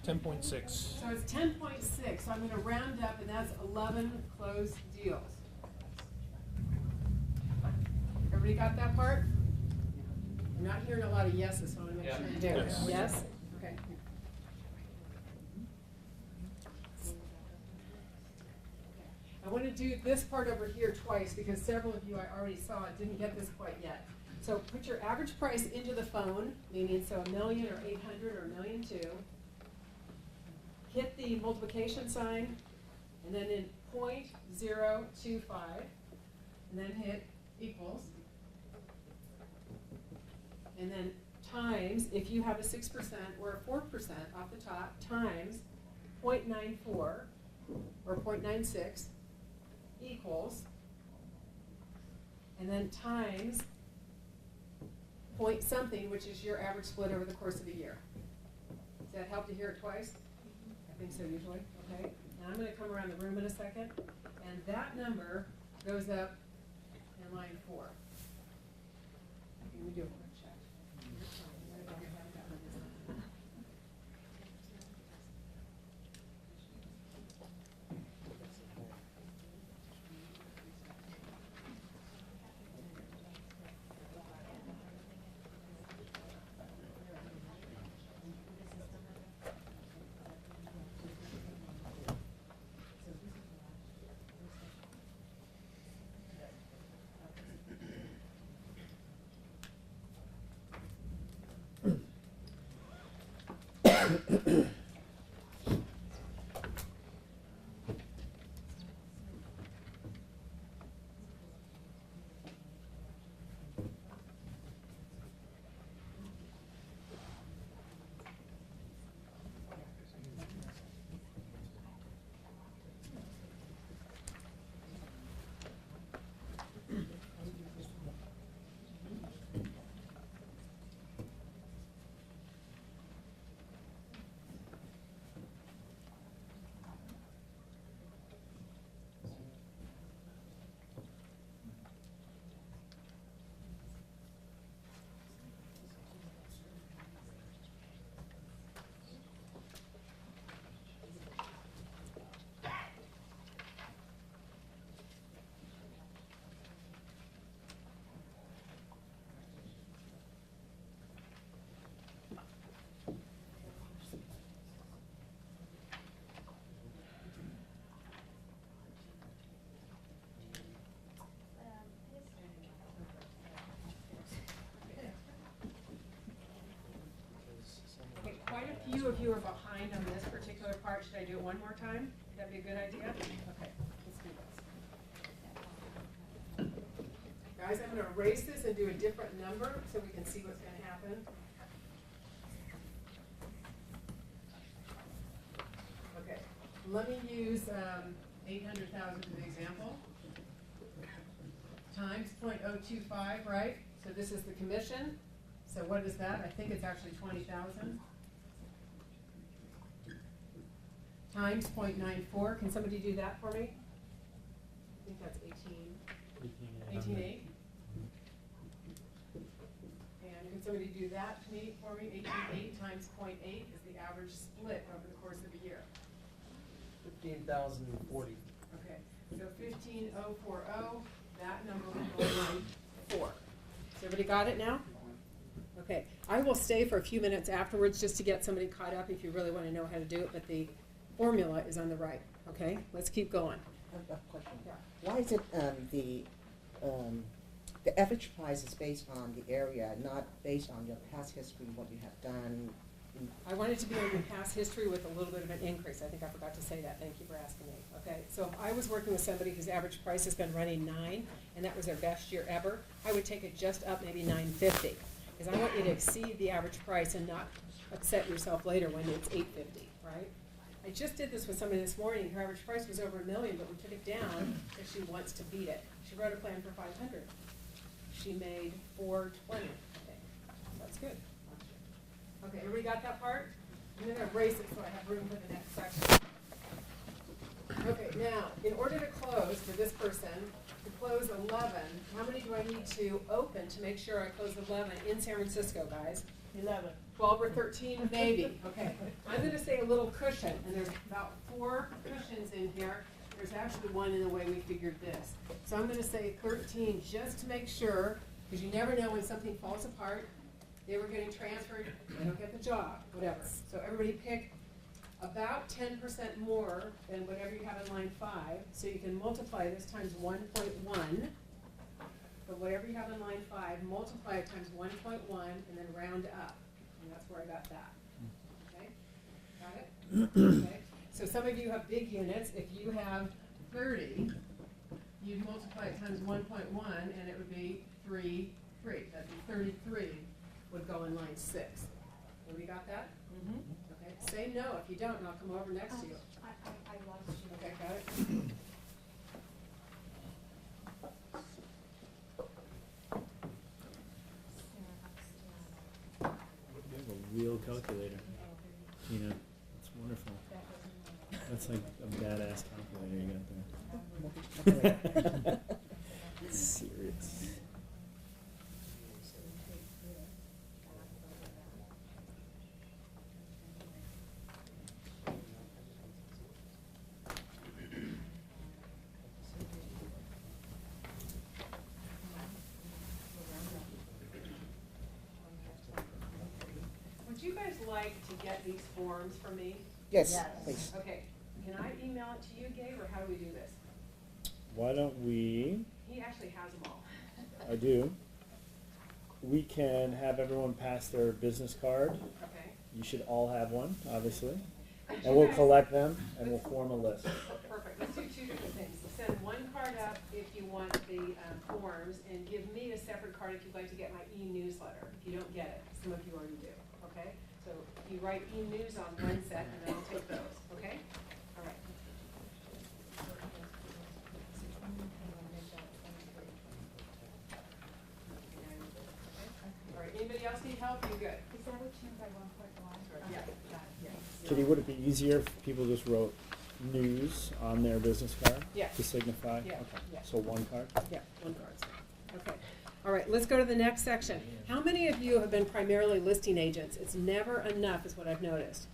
[SPEAKER 9] 10.6.
[SPEAKER 2] So it's 10.6, so I'm gonna round up, and that's 11 closed deals. Everybody got that part? I'm not hearing a lot of yeses, so I wanna make sure you do.
[SPEAKER 9] Yes.
[SPEAKER 2] Yes? Okay. I wanna do this part over here twice, because several of you I already saw didn't get this quite yet. So put your average price into the phone, meaning so 1,000,000 or 800 or 1,000,002. Hit the multiplication sign, and then in 0.025, and then hit equals. And then times, if you have a 6% or a 4% off the top, times 0.94 or 0.96 equals, and then times point something, which is your average split over the course of a year. Does that help to hear it twice? I think so usually, okay? And I'm gonna come around the room in a second, and that number goes up in line 4. Can we do a quick check? of you are behind on this particular part. Should I do it one more time? That'd be a good idea? Okay, let's do this. Guys, I'm gonna erase this and do a different number so we can see what's gonna happen. Okay, let me use 800,000 as an example. Times 0.025, right? So this is the commission. So what is that? I think it's actually 20,000. Times 0.94. Can somebody do that for me? I think that's 18.8. And can somebody do that for me? 18.8 times 0.8 is the average split over the course of a year.
[SPEAKER 9] 15,040.
[SPEAKER 2] Okay, so 15,040, that number would go line 4. So everybody got it now? Okay, I will stay for a few minutes afterwards just to get somebody caught up if you really want to know how to do it, but the formula is on the right, okay? Let's keep going.
[SPEAKER 3] I have a question.
[SPEAKER 2] Yeah.
[SPEAKER 3] Why is it the average price is based on the area, not based on your past history, what you have done?
[SPEAKER 2] I wanted to be on your past history with a little bit of an increase. I think I forgot to say that. Thank you for asking me. Okay, so if I was working with somebody whose average price has been running 9, and that was their best year ever, I would take it just up maybe 950. Because I want you to exceed the average price and not upset yourself later when it's 850, right? I just did this with somebody this morning. Her average price was over $1 million, but we took it down because she wants to beat it. She wrote a plan for 500. She made 420. Okay, that's good. Okay, everybody got that part? I'm gonna erase it so I have room for the next section. Okay, now, in order to close for this person, to close 11, how many do I need to open to make sure I close 11 in San Francisco, guys?
[SPEAKER 8] 11.
[SPEAKER 2] 12 or 13, maybe. Okay, I'm gonna say a little cushion, and there's about 4 cushions in here. There's actually one in the way we figured this. So I'm gonna say 13 just to make sure, because you never know when something falls apart. They were getting transferred, they don't get the job, whatever. So everybody pick about 10% more than whatever you have in line 5. So you can multiply this times 1.1. But whatever you have in line 5, multiply it times 1.1 and then round up. And that's where I got that. Okay? Got it? Okay. So some of you have big units. If you have 30, you'd multiply it times 1.1 and it would be 3. That'd be 33 would go in line 6. Everybody got that?
[SPEAKER 8] Mm-hmm.
[SPEAKER 2] Okay. Say no if you don't, and I'll come over next to you.
[SPEAKER 4] I lost you.
[SPEAKER 2] Okay, got it?
[SPEAKER 7] You have a real calculator. Tina, it's wonderful. That's like a badass calculator you got there. Serious.
[SPEAKER 2] Would you guys like to get these forms from me?
[SPEAKER 3] Yes,
[SPEAKER 8] Yes.
[SPEAKER 3] please.
[SPEAKER 2] Okay, can I email it to you, Gabe, or how do we do this?
[SPEAKER 7] Why don't we,
[SPEAKER 2] He actually has them all.
[SPEAKER 7] I do, we can have everyone pass their business card.
[SPEAKER 2] Okay.
[SPEAKER 7] You should all have one, obviously.
[SPEAKER 2] Could
[SPEAKER 7] And
[SPEAKER 2] you
[SPEAKER 7] we'll
[SPEAKER 2] guys-
[SPEAKER 7] collect them and we'll form a list.
[SPEAKER 2] Perfect, let's do 2 different things. Send one card up if you want the forms, and give me a separate card if you'd like to get my e-newsletter, if you don't get it. Some of you already do, okay? So you write e-news on one set, and then I'll take those, okay? All right. All right, anybody else need help? You good?
[SPEAKER 6] Is that what you mean by 1.1?
[SPEAKER 2] Yeah.
[SPEAKER 6] Got it.
[SPEAKER 7] Kitty, would it be easier if people just wrote news on their business card?
[SPEAKER 2] Yeah.
[SPEAKER 7] To signify?
[SPEAKER 2] Yeah,
[SPEAKER 7] Okay.
[SPEAKER 2] yeah.
[SPEAKER 7] So one card?
[SPEAKER 2] Yeah, one card. Okay. All right, let's go to the next section. How many of you have been primarily listing agents? It's never enough, is what I've noticed.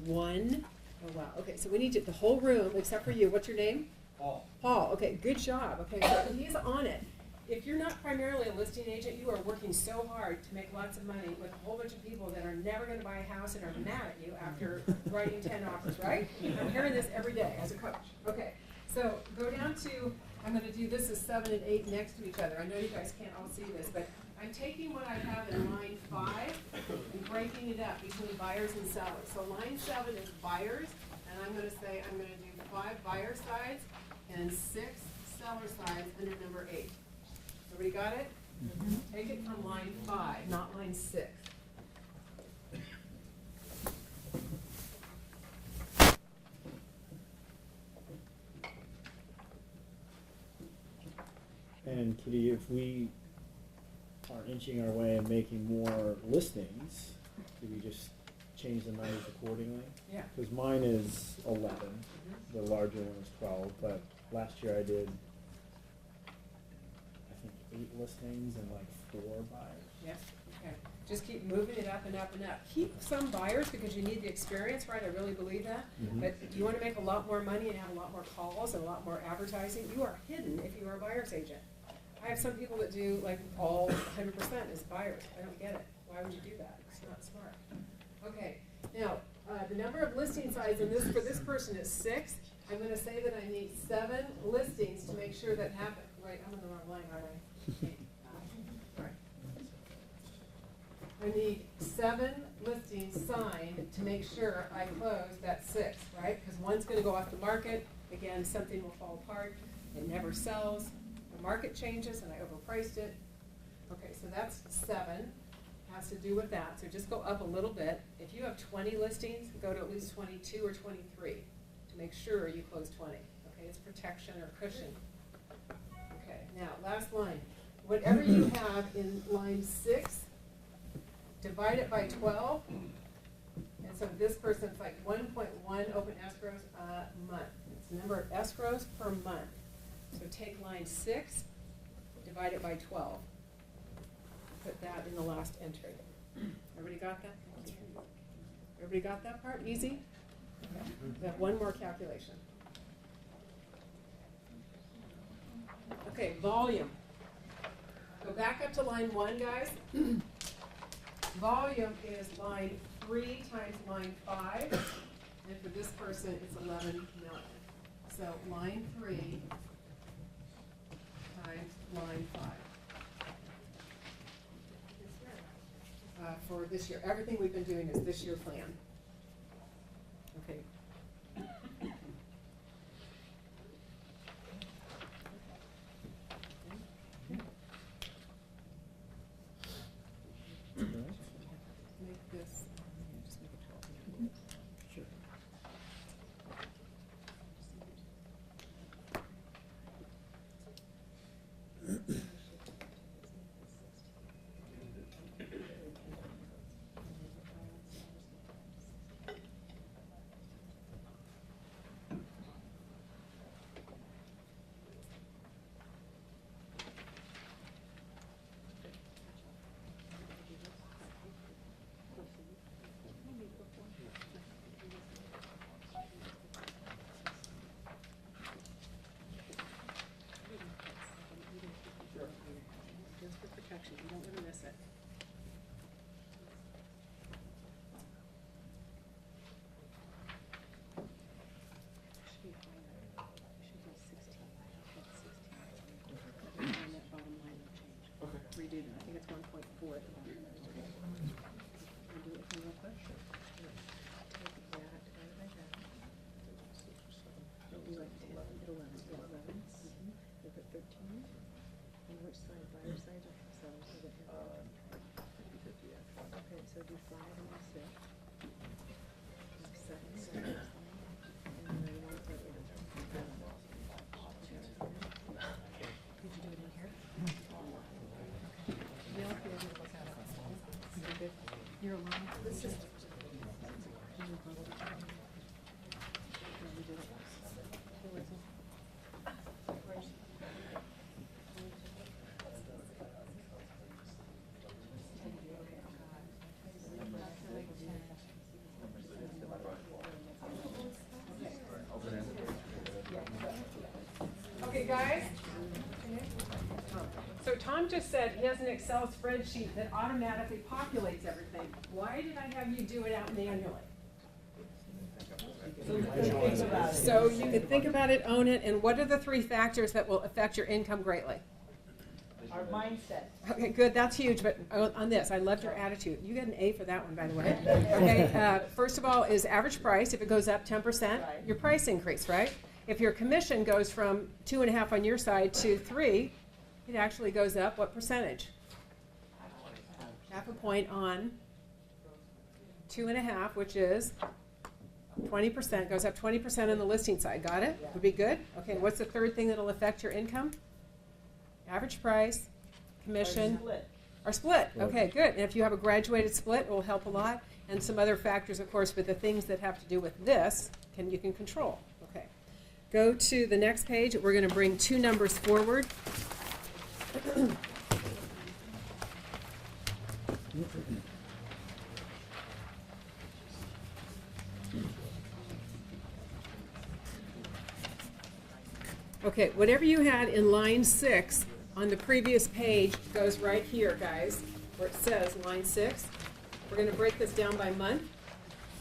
[SPEAKER 2] 1. Oh, wow. Okay, so we need the whole room, except for you. What's your name?
[SPEAKER 9] Paul.
[SPEAKER 2] Paul. Okay, good job. Okay, so he's on it. If you're not primarily a listing agent, you are working so hard to make lots of money with a whole bunch of people that are never going to buy a house and are mad at you after writing 10 offers, right? I'm hearing this every day as a coach. Okay, so go down to I'm gonna do this as 7 and 8 next to each other. I know you guys can't all see this, but I'm taking what I have in line 5 and breaking it up between buyers and sellers. So line 7 is buyers, and I'm gonna say I'm gonna do 5 buyer sides and 6 seller sides under number 8. Everybody got it? Take it from line 5, not line 6.
[SPEAKER 7] And Kitty, if we are inching our way and making more listings, do we just change the numbers accordingly?
[SPEAKER 2] Yeah.
[SPEAKER 7] Because mine is 11, the larger one is 12, but last year I did, I think, 8 listings and like 4 buyers.
[SPEAKER 2] Yes, okay. Just keep moving it up and up and up. Keep some buyers because you need the experience, right? I really believe that.
[SPEAKER 7] Mhm.
[SPEAKER 2] But if you want to make a lot more money and have a lot more calls and a lot more advertising, you are hidden if you are a buyer's agent. I have some people that do like all 100% as buyers. I don't get it. Why would you do that? It's not smart. Okay, now, the number of listing sites in this, for this person is 6. I'm gonna say that I need 7 listings to make sure that happen. Right, I'm on the wrong line, aren't I? Right. I need 7 listings signed to make sure I close that 6, right? Because one's gonna go off the market, again, something will fall apart, it never sells, the market changes and I overpriced it. Okay, so that's 7, has to do with that, so just go up a little bit. If you have 20 listings, go to at least 22 or 23 to make sure you close 20, okay? It's protection or cushion. Okay, now, last line. Whatever you have in line 6, divide it by 12, and so this person's like 1.1 open escrows a month. It's the number of escrows per month. So take line 6, divide it by 12. Put that in the last entry. Everybody got that? Everybody got that part? Easy? Okay. We have one more calculation. Okay, volume. Go back up to line 1, guys. Volume is line 3 times line 5, and for this person, it's 11 million. So line 3 times line 5. For this year, everything we've been doing is this year plan. Okay. Make this, just make it 12.
[SPEAKER 7] Sure.
[SPEAKER 2] Just for protection, you don't want to miss it. Should be higher. Should be 16. And that bottom line will change.
[SPEAKER 5] Okay.
[SPEAKER 2] Redo that. I think it's 1.4 at the bottom. Redo it from real quick. Take that, divide by that. Don't do like 10, 11. Yeah, 11. You put 13. And which side, buyer side or seller side? Okay, so do 5 and do 6. And 7, seller side. And then you want to put it in. Did you do it in here? Okay. Now if you're gonna look at it. You're good. You're alone. This is. Okay, guys. So Tom just said he has an Excel spreadsheet that automatically populates everything. Why did I have you do it out manually?
[SPEAKER 8] Think about it.
[SPEAKER 2] So you can think about it, own it, and what are the 3 factors that will affect your income greatly?
[SPEAKER 8] Our mindset.
[SPEAKER 2] Okay, good, that's huge, but on this, I loved your attitude. You got an A for that one, by the way. Okay, first of all is average price. If it goes up 10%,
[SPEAKER 8] Right.
[SPEAKER 2] your price increase, right? If your commission goes from 2.5 on your side to 3, it actually goes up what percentage? 0.5 point on 2.5, which is 20%, goes up 20% on the listing side. Got it? Would be good? Okay, what's the third thing that'll affect your income? Average price, commission,
[SPEAKER 8] Split.
[SPEAKER 2] or split. Okay, good. And if you have a graduated split, it will help a lot. And some other factors, of course, but the things that have to do with this, you can control. Okay. Go to the next page. We're going to bring 2 numbers forward. Okay, whatever you had in line 6 on the previous page goes right here, guys, where it says line 6. We're going to break this down by month.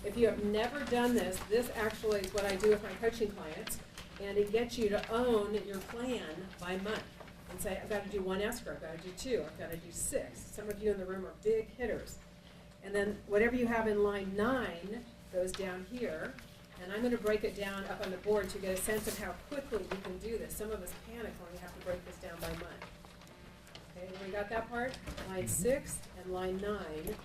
[SPEAKER 2] If you have never done this, this actually is what I do with my coaching clients, and it gets you to own your plan by month and say, I've got to do 1 escrow, I've got to do 2, I've got to do 6. Some of you in the room are big hitters. And then whatever you have in line 9 goes down here. And I'm going to break it down up on the board to get a sense of how quickly you can do this. Some of us panic when we have to break this down by month. Okay, we got that part? Line 6 and line 9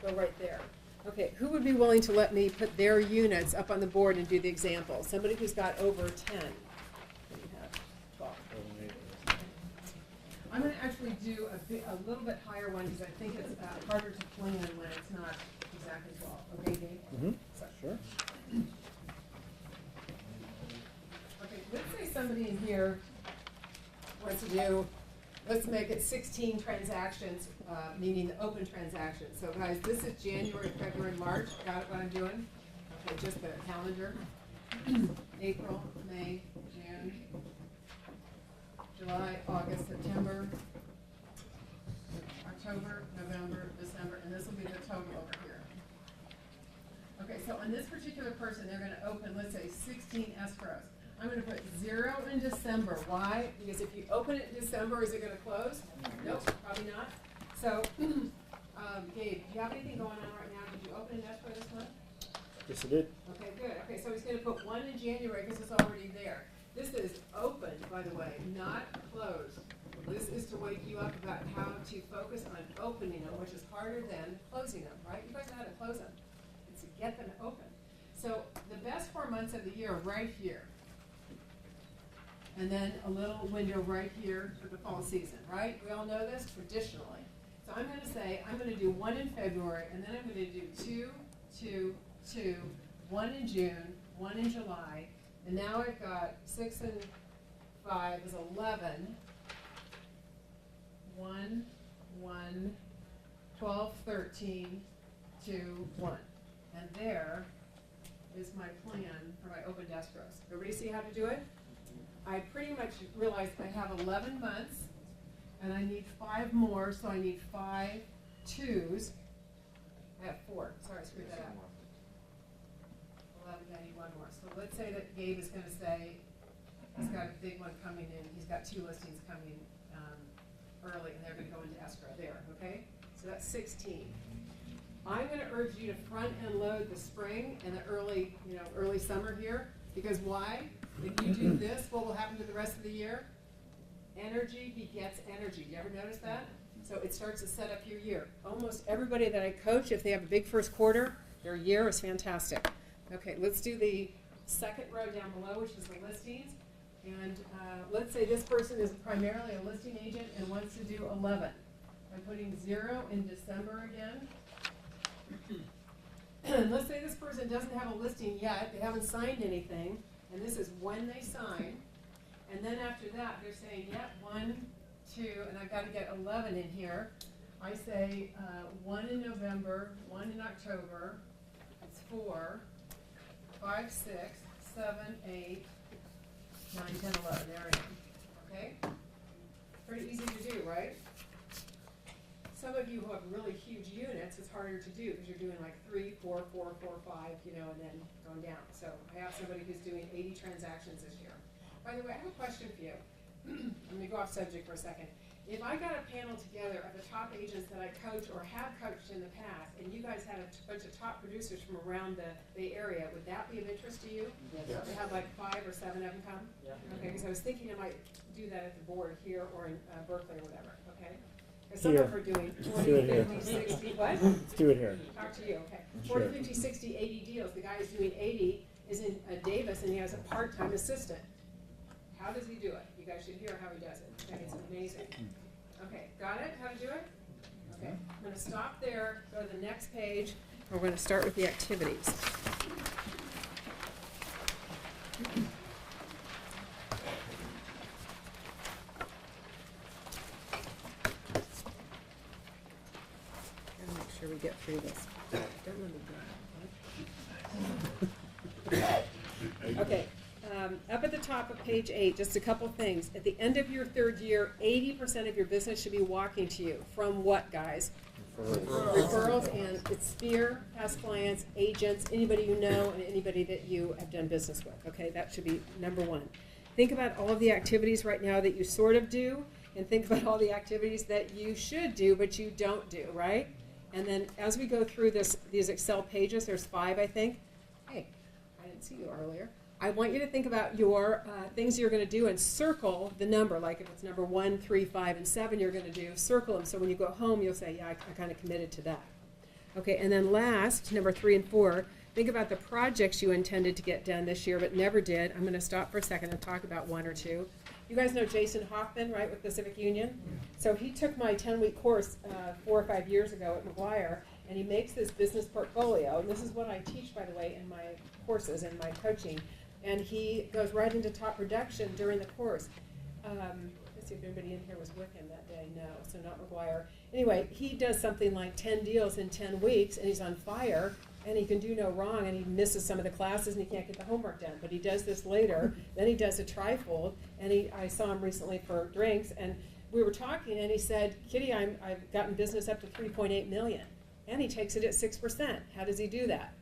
[SPEAKER 2] go right there. Okay, who would be willing to let me put their units up on the board and do the example? Somebody who's got over 10. What do you have? 12. I'm going to actually do a little bit higher one because I think it's harder to plan when it's not exactly 12. Okay, Dave?
[SPEAKER 7] Mm-hmm.
[SPEAKER 2] So,
[SPEAKER 7] Sure.
[SPEAKER 2] okay, let's say somebody in here wants to do, let's make it 16 transactions, meaning the open transactions. So guys, this is January, February, March. Got it what I'm doing? Okay, just the calendar. April, May, June, July, August, September, October, November, December, and this will be the total over here. Okay, so on this particular person, they're going to open, let's say, 16 escrows. I'm going to put 0 in December. Why? Because if you open it in December, is it going to close? Nope, probably not. So, Gabe, do you have anything going on right now? Did you open an escrow this month?
[SPEAKER 7] Yes, it did.
[SPEAKER 2] Okay, good. Okay, so he's going to put 1 in January because it's already there. This is open, by the way, not closed. This is to wake you up about how to focus on opening them, which is harder than closing them, right? You guys know how to close them. It's to get them open. So the best 4 months of the year are right here. And then a little window right here for the fall season, right? We all know this traditionally. So I'm going to say, I'm going to do 1 in February, and then I'm going to do 2, 2, 2, 1 in June, 1 in July, and now I've got 6 and 5 is 11, 1, 1, 12, 13, 2, 1. And there is my plan for my open escrows. Everybody see how to do it? I pretty much realized I have 11 months, and I need 5 more, so I need 5 2s. I have 4. Sorry, I screwed that up. 11, I need 1 more. So let's say that Gabe is going to say he's got a big one coming in. He's got 2 listings coming early, and they're going to go into escrow there, okay? So that's 16. I'm going to urge you to front and load the spring and the early, early summer here, because why? If you do this, what will happen to the rest of the year? Energy begets energy. You ever notice that? So it starts to set up your year. Almost everybody that I coach, if they have a big first quarter, their year is fantastic. Okay, let's do the second row down below, which is the listings. And let's say this person is primarily a listing agent and wants to do 11. I'm putting 0 in December again. Let's say this person doesn't have a listing yet, they haven't signed anything, and this is when they sign. And then after that, they're saying, yep, 1, 2, and I've got to get 11 in here. I say 1 in November, 1 in October, it's 4, 5, 6, 7, 8, 9, 10, 11, there I am, okay? Pretty easy to do, right? some of you who have really huge units, it's harder to do because you're doing like 3, 4, 4, 4, 5, you know, and then going down. So I have somebody who's doing 80 transactions this year. By the way, I have a question for you. I'm going to go off subject for a second. If I got a panel together of the top agents that I coach or have coached in the past, and you guys had a bunch of top producers from around the Bay Area, would that be of interest to you?
[SPEAKER 1] Yes.
[SPEAKER 2] To have like 5 or 7 of them come?
[SPEAKER 1] Yeah.
[SPEAKER 2] Okay, because I was thinking I might do that at the board here or in Berkeley or whatever, okay? Because some of them are doing
[SPEAKER 7] Do
[SPEAKER 2] 40,
[SPEAKER 7] it here.
[SPEAKER 2] 50, 60, what?
[SPEAKER 7] Let's do it here.
[SPEAKER 2] Talk to you, okay.
[SPEAKER 7] Sure.
[SPEAKER 2] 40, 50, 60, 80 deals. The guy who's doing 80 is in Davis and he has a part-time assistant. How does he do it? You guys should hear how he does it. Okay, it's amazing. Okay, got it? How to do it? Okay, I'm going to stop there, go to the next page. We're going to start with the activities. Gotta make sure we get through this. Don't let me go. Okay, up at the top of page 8, just a couple things. At the end of your 3rd year, 80% of your business should be walking to you. From what, guys? Referrals, and it's Sphere, past clients, agents, anybody you know, and anybody that you have done business with. Okay, that should be number 1. Think about all of the activities right now that you sort of do, and think about all the activities that you should do but you don't do, right? And then as we go through these Excel pages, there's 5, I think. Hey, I didn't see you earlier. I want you to think about your things you're going to do and circle the number. Like if it's number 1, 3, 5, and 7 you're going to do, circle them. So when you go home, you'll say, yeah, I kind of committed to that. Okay, and then last, number 3 and 4, think about the projects you intended to get done this year but never did. I'm going to stop for a second and talk about 1 or 2. You guys know Jason Hoffman, right, with Pacific Union? So he took my 10-week course 4 or 5 years ago at McGuire, and he makes this business portfolio. And this is what I teach, by the way, in my courses and my coaching. And he goes right into top production during the course. Let's see if anybody in here was with him that day. No, so not McGuire. Anyway, he does something like 10 deals in 10 weeks, and he's on fire, and he can do no wrong, and he misses some of the classes, and he can't get the homework done. But he does this later. Then he does a trifold, and I saw him recently for drinks, and we were talking, and he said, Kitty, I've gotten business up to 3.8 million, and he takes it at 6%. How does he do that?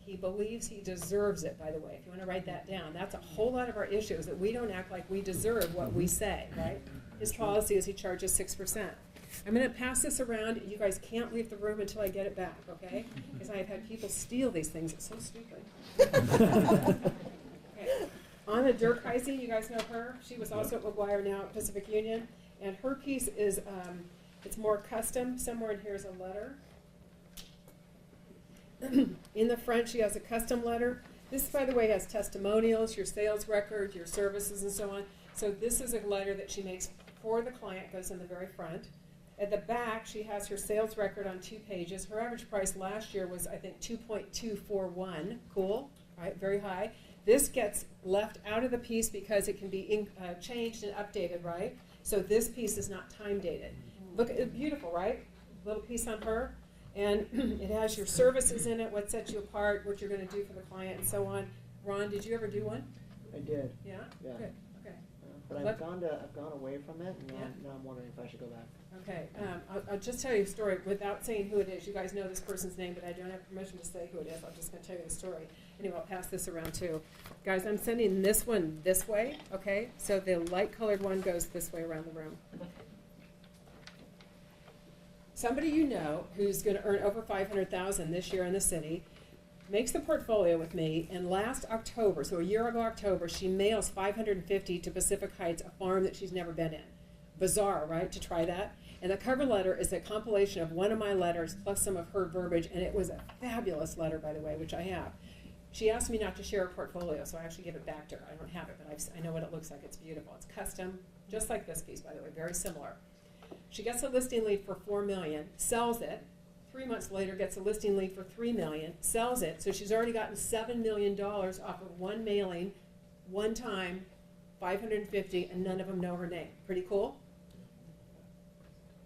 [SPEAKER 2] He believes he deserves it, by the way. If you want to write that down, that's a whole lot of our issues, that we don't act like we deserve what we say, right? His policy is he charges 6%. I'm going to pass this around. You guys can't leave the room until I get it back, okay? Because I've had people steal these things. It's so stupid. Okay. Anna Durkheise, you guys know her? She was also at McGuire, now at Pacific Union. And her piece is, it's more custom. Somewhere in here is a letter. In the front, she has a custom letter. This, by the way, has testimonials, your sales record, your services, and so on. So this is a letter that she makes for the client, goes in the very front. At the back, she has her sales record on 2 pages. Her average price last year was, I think, 2.241. Cool, right? Very high. This gets left out of the piece because it can be changed and updated, right? So this piece is not time dated. Look, it's beautiful, right? Little piece on her. And it has your services in it, what sets you apart, what you're going to do for the client, and so on. Ron, did you ever do one?
[SPEAKER 10] I did,
[SPEAKER 2] Yeah?
[SPEAKER 10] yeah.
[SPEAKER 2] Good, okay.
[SPEAKER 10] But
[SPEAKER 2] Let-
[SPEAKER 10] I've gone away from it, and now I'm wondering if I should go back.
[SPEAKER 2] Okay, I'll just tell you a story without saying who it is. You guys know this person's name, but I don't have permission to say who it is. I'm just going to tell you the story. Anyway, I'll pass this around too. Guys, I'm sending this one this way, okay? So the light-colored one goes this way around the room. Somebody you know who's going to earn over $500,000 this year in the city makes the portfolio with me, and last October, so a year ago October, she mails 550 to Pacific Heights, a farm that she's never been in. Bizarre, right, to try that? And the cover letter is a compilation of one of my letters plus some of her verbiage, and it was a fabulous letter, by the way, which I have. She asked me not to share her portfolio, so I actually give it back to her. I don't have it, but I know what it looks like. It's beautiful. It's custom, just like this piece, by the way, very similar. She gets a listing lead for $4 million, sells it. 3 months later, gets a listing lead for $3 million, sells it. So she's already gotten $7 million off of one mailing, one time, 550, and none of them know her name. Pretty cool?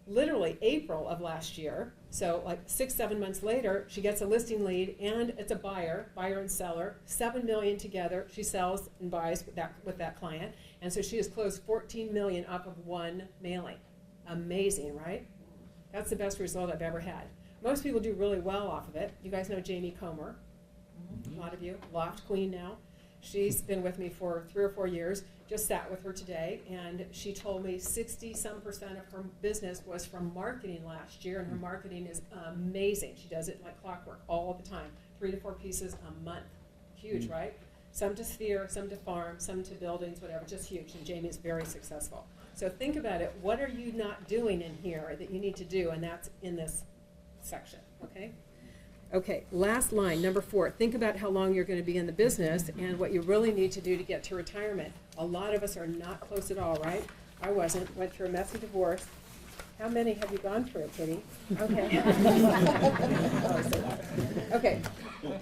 [SPEAKER 2] Literally April of last year, so like 6, 7 months later, she gets a listing lead, and it's a buyer and seller, $7 million together. She sells and buys with that client, and so she has closed $14 million off of one mailing. Amazing, right? That's the best result I've ever had. Most people do really well off of it. You guys know Jamie Comer, a lot of you, Loft Queen now. She's been with me for 3 or 4 years. Just sat with her today, and she told me 60-some% of her business was from marketing last year, and her marketing is amazing. She does it like clockwork all the time, 3 to 4 pieces a month. Huge, right? Some to Sphere, some to farm, some to buildings, whatever, just huge. And Jamie is very successful. So think about it. What are you not doing in here that you need to do? And that's in this section, okay? Okay, last line, number 4. Think about how long you're going to be in the business and what you really need to do to get to retirement. A lot of us are not close at all, right? I wasn't. Went through a messy divorce. How many have you gone through, Kitty? Okay. Okay,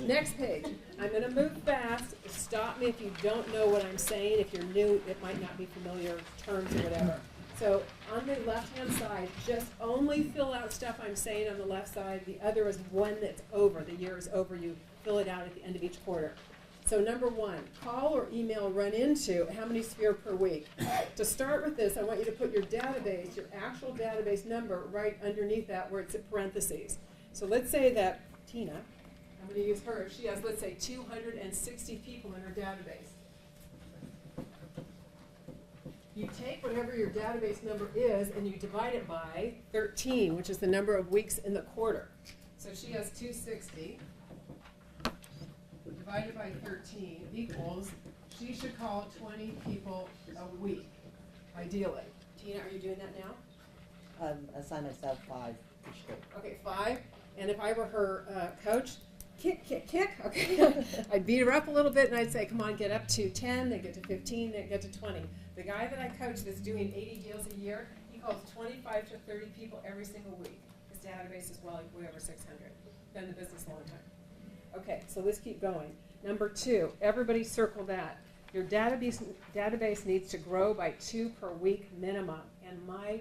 [SPEAKER 2] next page. I'm going to move fast. Stop me if you don't know what I'm saying. If you're new, it might not be familiar terms or whatever. So on the left-hand side, just only fill out stuff I'm saying on the left side. The other is one that's over. The year is over. You fill it out at the end of each quarter. So number 1, call or email run into how many Sphere per week. To start with this, I want you to put your database, your actual database number, right underneath that where it's in parentheses. So let's say that Tina, I'm going to use her, she has, let's say, 260 people in her database. You take whatever your database number is and you divide it by 13, which is the number of weeks in the quarter. So she has 260 divided by 13 equals, she should call 20 people a week, ideally. Tina, are you doing that now?
[SPEAKER 10] Assign myself 5 each day.
[SPEAKER 2] Okay, 5. And if I were her coach, kick, okay. I'd beat her up a little bit and I'd say, come on, get up to 10, then get to 15, then get to 20. The guy that I coach that's doing 80 deals a year, he calls 25 to 30 people every single week. His database is well way over 600. Been in the business a long time. Okay, so let's keep going. Number 2, everybody circle that. Your database needs to grow by 2 per week minimum. And my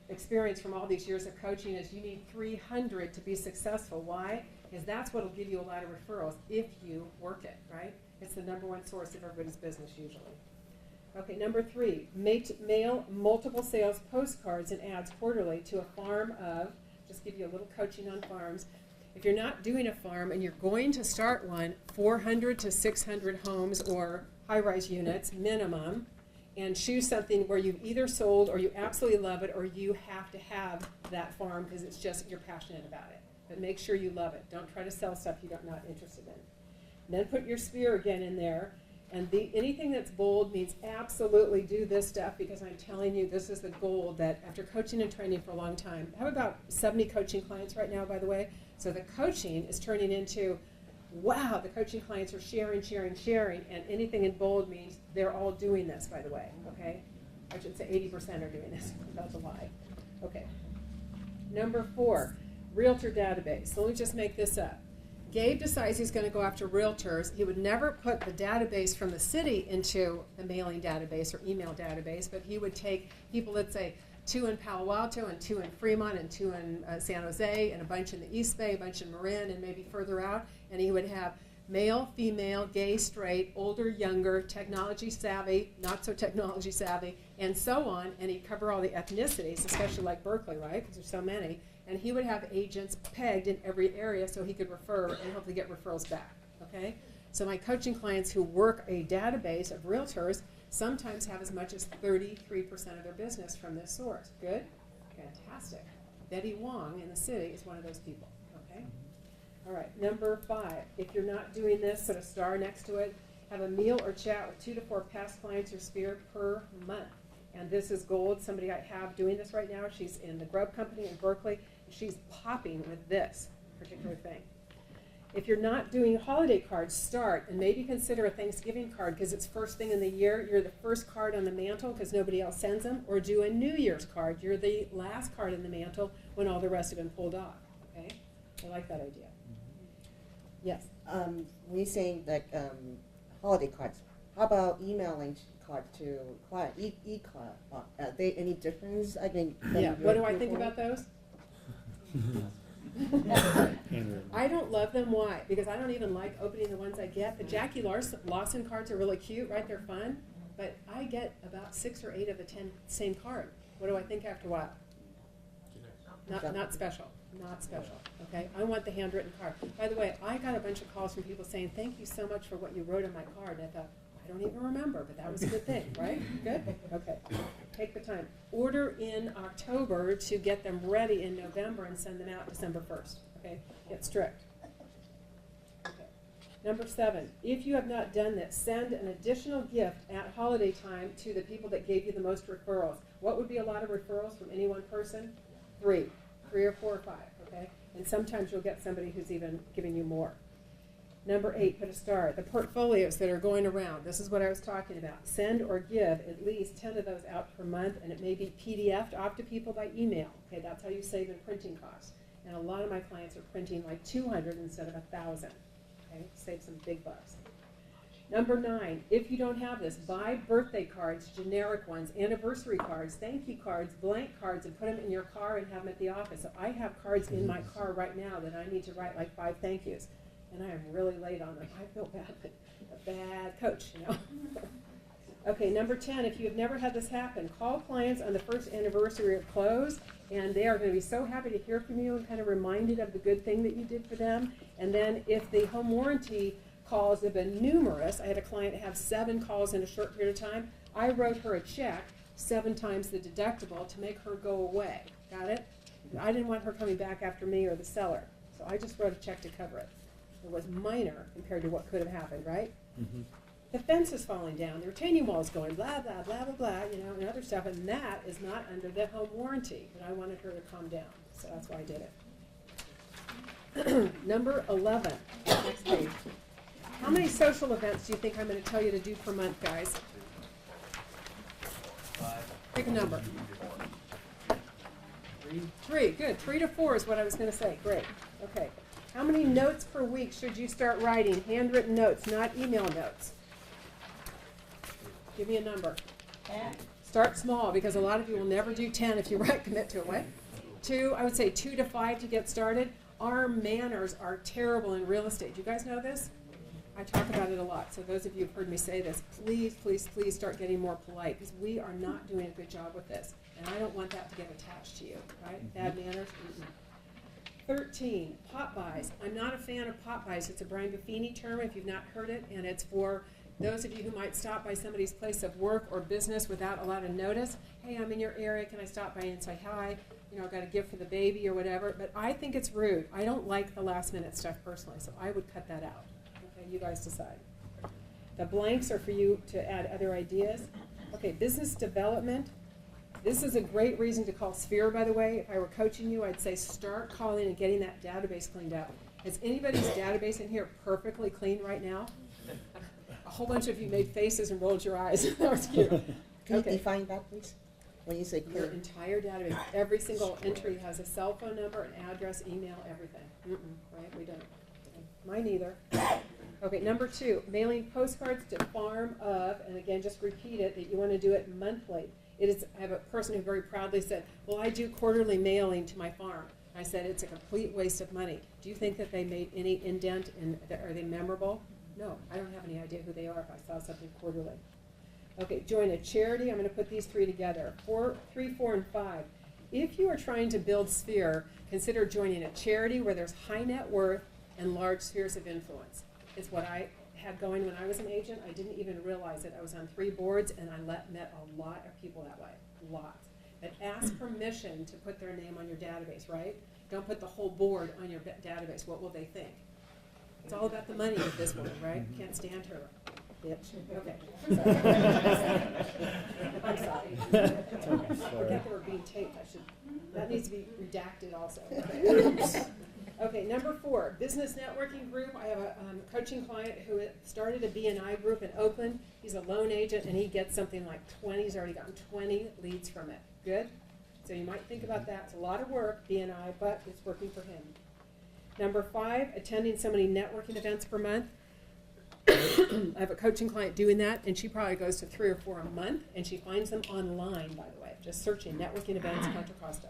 [SPEAKER 2] experience from all these years of coaching is you need 300 to be successful. Why? Because that's what will give you a lot of referrals if you work it, right? It's the number 1 source of everybody's business usually. Okay, number 3, mail multiple sales postcards and ads quarterly to a farm of, just give you a little coaching on farms. If you're not doing a farm and you're going to start one, 400 to 600 homes or high-rise units minimum, and choose something where you've either sold or you absolutely love it or you have to have that farm because it's just, you're passionate about it. But make sure you love it. Don't try to sell stuff you're not interested in. And then put your Sphere again in there. And anything that's bold means absolutely do this stuff because I'm telling you this is the gold that after coaching and training for a long time, I have about 70 coaching clients right now, by the way. So the coaching is turning into, wow, the coaching clients are sharing, and anything in bold means they're all doing this, by the way, okay? I should say 80% are doing this. That's a lie. Okay. Number 4, realtor database. So let me just make this up. Gabe decides he's going to go after realtors. He would never put the database from the city into the mailing database or email database, but he would take people, let's say, 2 in Palo Alto and 2 in Fremont and 2 in San Jose and a bunch in the East Bay, a bunch in Marin and maybe further out, and he would have male, female, gay, straight, older, younger, technology savvy, not so technology savvy, and so on, and he'd cover all the ethnicities, especially like Berkeley, right, because there's so many. And he would have agents pegged in every area so he could refer and hopefully get referrals back, okay? So my coaching clients who work a database of realtors sometimes have as much as 33% of their business from this source. Good? Fantastic. Betty Wong in the city is one of those people, okay? All right, number 5. If you're not doing this, put a star next to it. Have a meal or chat with 2 to 4 past clients or Sphere per month. And this is gold. Somebody I have doing this right now. She's in the Grub Company in Berkeley. She's popping with this particular thing. If you're not doing holiday cards, start and maybe consider a Thanksgiving card because it's first thing in the year. You're the first card on the mantle because nobody else sends them. Or do a New Year's card. You're the last card in the mantle when all the rest have been pulled off. Okay? I like that idea. Yes?
[SPEAKER 3] When you're saying like holiday cards, how about emailing cards to client, e-card? Are they any difference? I mean,
[SPEAKER 2] Yeah. What do I think about those? I don't love them. Why? Because I don't even like opening the ones I get. The Jackie Lawson cards are really cute, right? They're fun. But I get about 6 or 8 of the 10 same card. What do I think after a while? Not special, not special, okay? I want the handwritten card. By the way, I got a bunch of calls from people saying, thank you so much for what you wrote on my card. And I thought, I don't even remember, but that was a good thing, right? Good? Okay. Take the time. Order in October to get them ready in November and send them out December 1st, okay? Get strict. Okay. Number 7, if you have not done this, send an additional gift at holiday time to the people that gave you the most referrals. What would be a lot of referrals from any one person? 3 or 4 or 5, okay? And sometimes you'll get somebody who's even giving you more. Number 8, put a star. The portfolios that are going around, this is what I was talking about. Send or give at least 10 of those out per month, and it may be PDF'd off to people by email. Okay, that's how you save in printing costs. And a lot of my clients are printing like 200 instead of 1,000. Okay, save some big bucks. Number 9, if you don't have this, buy birthday cards, generic ones, anniversary cards, thank you cards, blank cards, and put them in your car and have them at the office. So I have cards in my car right now that I need to write like 5 thank yous. And I am really late on them. I feel bad, but a bad coach, you know. Okay, number 10, if you have never had this happen, call clients on the first anniversary of close, and they are going to be so happy to hear from you and kind of reminded of the good thing that you did for them. And then if the home warranty calls have been numerous, I had a client have 7 calls in a short period of time, I wrote her a check 7 times the deductible to make her go away. Got it? I didn't want her coming back after me or the seller, so I just wrote a check to cover it. It was minor compared to what could have happened, right?
[SPEAKER 7] Mm-hmm.
[SPEAKER 2] The fence is falling down, the retaining wall is going, blah, blah, blah, blah, blah, you know, and other stuff, and that is not under the home warranty, but I wanted her to calm down, so that's why I did it. Number 11, next page. How many social events do you think I'm going to tell you to do per month, guys?
[SPEAKER 1] 5,
[SPEAKER 2] Pick a number.
[SPEAKER 1] 3,
[SPEAKER 2] 3, good. 3 to 4 is what I was going to say, great. Okay. How many notes per week should you start writing? Handwritten notes, not email notes. Give me a number.
[SPEAKER 4] 10.
[SPEAKER 2] Start small, because a lot of you will never do 10 if you commit to it. What? 2, I would say 2 to 5 to get started. Our manners are terrible in real estate. Do you guys know this? I talk about it a lot. So those of you who've heard me say this, please, please, please start getting more polite, because we are not doing a good job with this. And I don't want that to get attached to you, right? Bad manners? 13, pop buys. I'm not a fan of pop buys. It's a Brian Buffini term if you've not heard it, and it's for those of you who might stop by somebody's place of work or business without a lot of notice. Hey, I'm in your area. Can I stop by and say hi? You know, I've got a gift for the baby or whatever. But I think it's rude. I don't like the last minute stuff personally, so I would cut that out. Okay, you guys decide. The blanks are for you to add other ideas. Okay, business development. This is a great reason to call Sphere, by the way. If I were coaching you, I'd say start calling and getting that database cleaned up. Is anybody's database in here perfectly clean right now? A whole bunch of you made faces and rolled your eyes. That was cute.
[SPEAKER 3] Can you
[SPEAKER 2] Okay.
[SPEAKER 3] define that, please? When you say
[SPEAKER 2] Your
[SPEAKER 3] clear.
[SPEAKER 2] entire database, every single entry has a cell phone number, an address, email, everything. Right? We don't. Mine either. Okay, number 2, mailing postcards to farm of, and again, just repeat it, that you want to do it monthly. It is, I have a person who very proudly said, well, I do quarterly mailing to my farm. I said, it's a complete waste of money. Do you think that they made any indent, and are they memorable? No, I don't have any idea who they are if I saw something quarterly. Okay, join a charity. I'm going to put these 3 together. 3, 4, and 5. If you are trying to build Sphere, consider joining a charity where there's high net worth and large spheres of influence. It's what I had going when I was an agent. I didn't even realize it. I was on 3 boards, and I met a lot of people that way. Lots. But ask permission to put their name on your database, right? Don't put the whole board on your database. What will they think? It's all about the money with this woman, right? Can't stand her. Bitch. Okay. I'm sorry. Forget that we're being taped. That needs to be redacted also. Okay. Okay, number 4, business networking group. I have a coaching client who started a BNI group in Oakland. He's a loan agent, and he gets something like 20. He's already gotten 20 leads from it. Good? So you might think about that. It's a lot of work, BNI, but it's working for him. Number 5, attending so many networking events per month. I have a coaching client doing that, and she probably goes to 3 or 4 a month, and she finds them online, by the way, just searching networking events Contra Costa.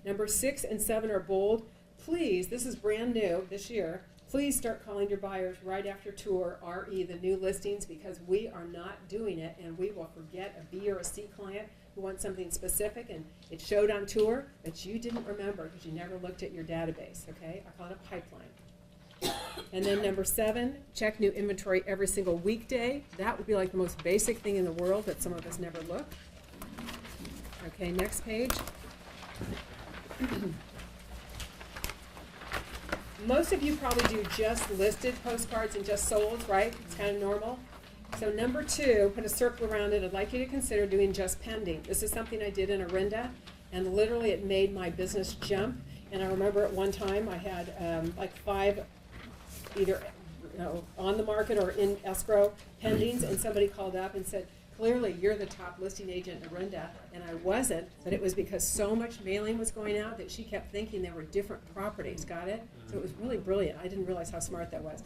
[SPEAKER 2] Number 6 and 7 are bold. Please, this is brand new this year, please start calling your buyers right after tour, RE, the new listings, because we are not doing it, and we will forget a B or a C client who want something specific and it showed on tour, but you didn't remember because you never looked at your database, okay? I call it a pipeline. And then number 7, check new inventory every single weekday. That would be like the most basic thing in the world that some of us never look. Okay, next page. Most of you probably do just listed postcards and just sold, right? It's kind of normal. So number 2, put a circle around it. I'd like you to consider doing just pending. This is something I did in Orinda, and literally it made my business jump. And I remember at one time I had like 5 either on the market or in escrow pendings, and somebody called up and said, clearly you're the top listing agent in Orinda, and I wasn't, but it was because so much mailing was going out that she kept thinking there were different properties, got it? So it was really brilliant. I didn't realize how smart that was.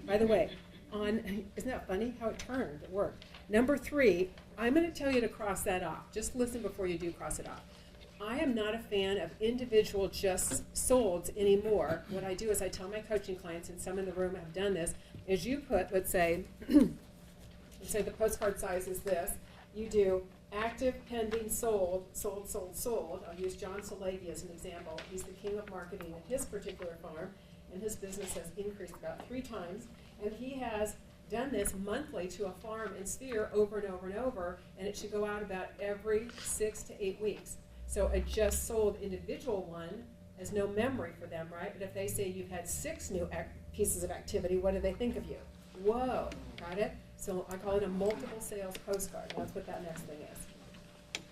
[SPEAKER 2] By the way, isn't that funny how it turned? It worked. Number 3, I'm going to tell you to cross that off. Just listen before you do cross it off. I am not a fan of individual just solds anymore. What I do is I tell my coaching clients, and some in the room have done this, is you put, let's say the postcard size is this. You do active, pending, sold, sold, sold, sold. I'll use John Solagi as an example. He's the king of marketing at his particular farm, and his business has increased about 3 times. And he has done this monthly to a farm in Sphere over and over and over, and it should go out about every 6 to 8 weeks. So a just sold individual one has no memory for them, right? But if they say you've had 6 new pieces of activity, what do they think of you? Whoa, got it? So I call it a multiple sales postcard. That's what that next thing is.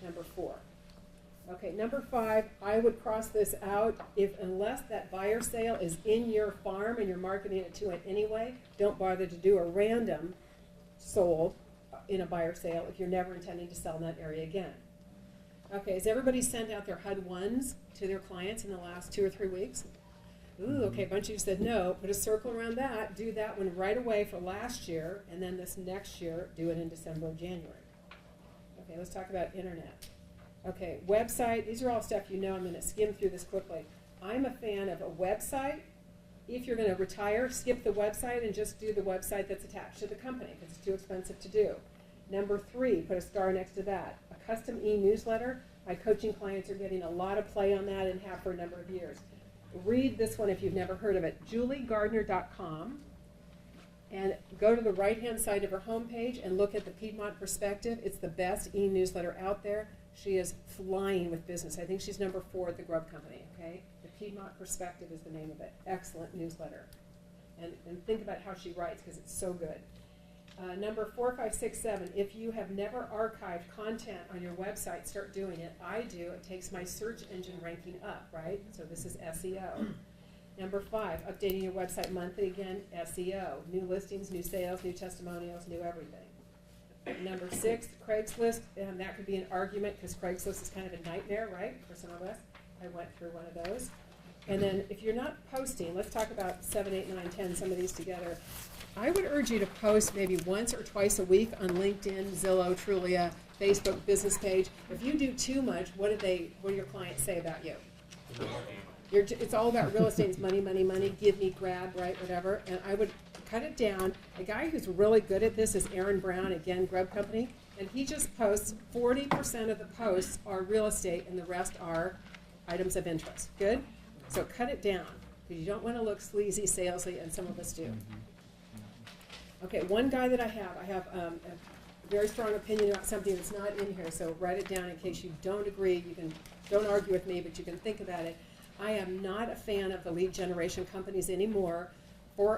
[SPEAKER 2] Number 4. Okay, number 5, I would cross this out unless that buyer sale is in your farm and you're marketing it to it anyway, don't bother to do a random sold in a buyer sale if you're never intending to sell in that area again. Okay, has everybody sent out their HUD 1s to their clients in the last 2 or 3 weeks? Ooh, okay, a bunch of you said no. Put a circle around that. Do that one right away for last year, and then this next year, do it in December or January. Okay, let's talk about internet. Okay, website. These are all stuff you know. I'm going to skim through this quickly. I'm a fan of a website. If you're going to retire, skip the website and just do the website that's attached to the company because it's too expensive to do. Number 3, put a star next to that. A custom e-newsletter. My coaching clients are getting a lot of play on that and have for a number of years. Read this one if you've never heard of it. JulieGardner.com. And go to the right-hand side of her homepage and look at the Piedmont Perspective. It's the best e-newsletter out there. She is flying with business. I think she's number 4 at the Grub Company, okay? The Piedmont Perspective is the name of it. Excellent newsletter. And think about how she writes because it's so good. Number 4, 5, 6, 7. If you have never archived content on your website, start doing it. I do. It takes my search engine ranking up, right? So this is SEO. Number 5, updating your website monthly. Again, SEO. New listings, new sales, new testimonials, new everything. Number 6, Craigslist. That could be an argument because Craigslist is kind of a nightmare, right, for some of us. I went through one of those. And then if you're not posting, let's talk about 7, 8, 9, 10, some of these together. I would urge you to post maybe once or twice a week on LinkedIn, Zillow, Trulia, Facebook business page. If you do too much, what do your clients say about you? It's all about real estate. It's money, money, money, give me, grab, right, whatever. And I would cut it down. A guy who's really good at this is Aaron Brown, again, Grub Company. And he just posts 40% of the posts are real estate and the rest are items of interest. Good? So cut it down because you don't want to look sleazy, salesy, and some of us do. Okay, one guy that I have a very strong opinion about something that's not in here, so write it down in case you don't agree. Don't argue with me, but you can think about it. I am not a fan of the lead generation companies anymore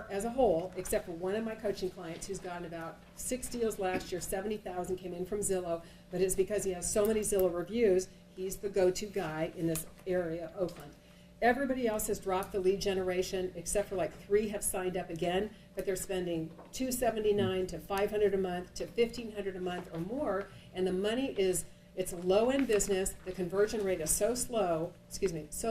[SPEAKER 2] as a whole, except for one of my coaching clients who's gotten about 6 deals last year, 70,000 came in from Zillow, but it's because he has so many Zillow reviews, he's the go-to guy in this area of Oakland. Everybody else has dropped the lead generation, except for like 3 have signed up again, but they're spending $279 to $500 a month to $1,500 a month or more, and the money it's low-end business. The conversion rate is so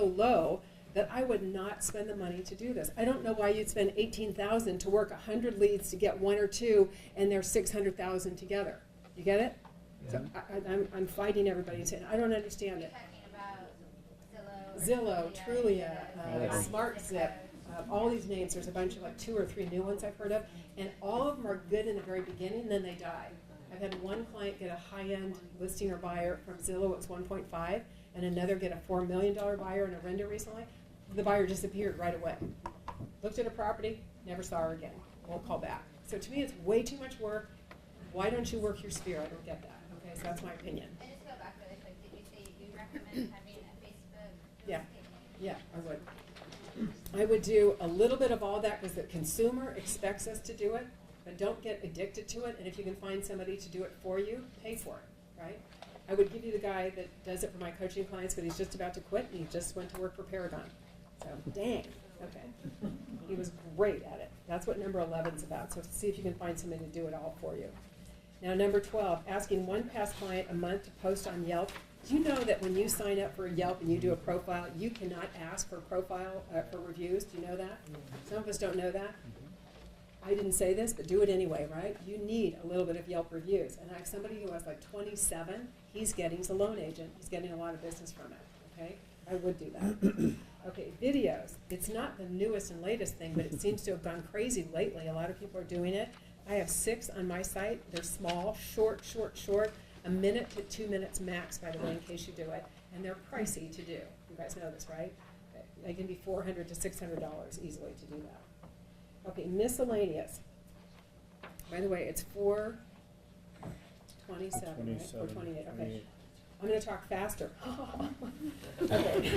[SPEAKER 2] low that I would not spend the money to do this. I don't know why you'd spend $18,000 to work 100 leads to get 1 or 2, and they're $600,000 together. You get it? Yeah. So I'm fighting everybody. I don't understand it. Zillow, Trulia, SmartZip, all these names. There's a bunch of like 2 or 3 new ones I've heard of, and all of them are good in the very beginning, and then they die. I've had one client get a high-end listing or buyer from Zillow, it's 1.5, and another get a $4 million buyer and a renter recently. The buyer disappeared right away. Looked at a property, never saw her again. Won't call back. So to me, it's way too much work. Why don't you work your sphere? I don't get that. Okay, so that's my opinion.
[SPEAKER 4] And just go back really quick, did you say you recommend having a Facebook?
[SPEAKER 2] Yeah. Yeah, I would. I would do a little bit of all that because the consumer expects us to do it, but don't get addicted to it. And if you can find somebody to do it for you, pay for it, right? I would give you the guy that does it for my coaching clients, but he's just about to quit and he just went to work for Paragon. So, dang, okay. He was great at it. That's what number 11's about. So see if you can find somebody to do it all for you. Now, number 12, asking one past client a month to post on Yelp. Do you know that when you sign up for Yelp and you do a profile, you cannot ask for profile for reviews? Do you know that? Some of us don't know that. I didn't say this, but do it anyway, right? You need a little bit of Yelp reviews. And I have somebody who has like 27. He's a loan agent. He's getting a lot of business from it, okay? I would do that. Okay, videos. It's not the newest and latest thing, but it seems to have gone crazy lately. A lot of people are doing it. I have 6 on my site. They're small, short, 1 minute to 2 minutes max, by the way, in case you do it. And they're pricey to do. You guys know this, right? They can be $400 to $600 easily to do that. Okay, miscellaneous. By the way, it's 427, right? 428, okay. I'm going to talk faster. Okay.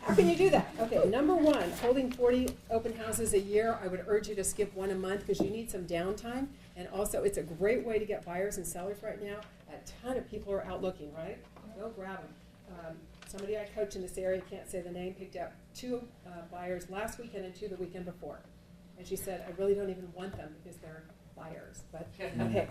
[SPEAKER 2] How can you do that? Okay, number 1, holding 40 open houses a year. I would urge you to skip 1 a month because you need some downtime. And also, it's a great way to get buyers and sellers right now. A ton of people are out looking, right? Go grab them. Somebody I coach in this area, can't say the name, picked up 2 buyers last weekend and 2 the weekend before. And she said, I really don't even want them because they're buyers, but okay.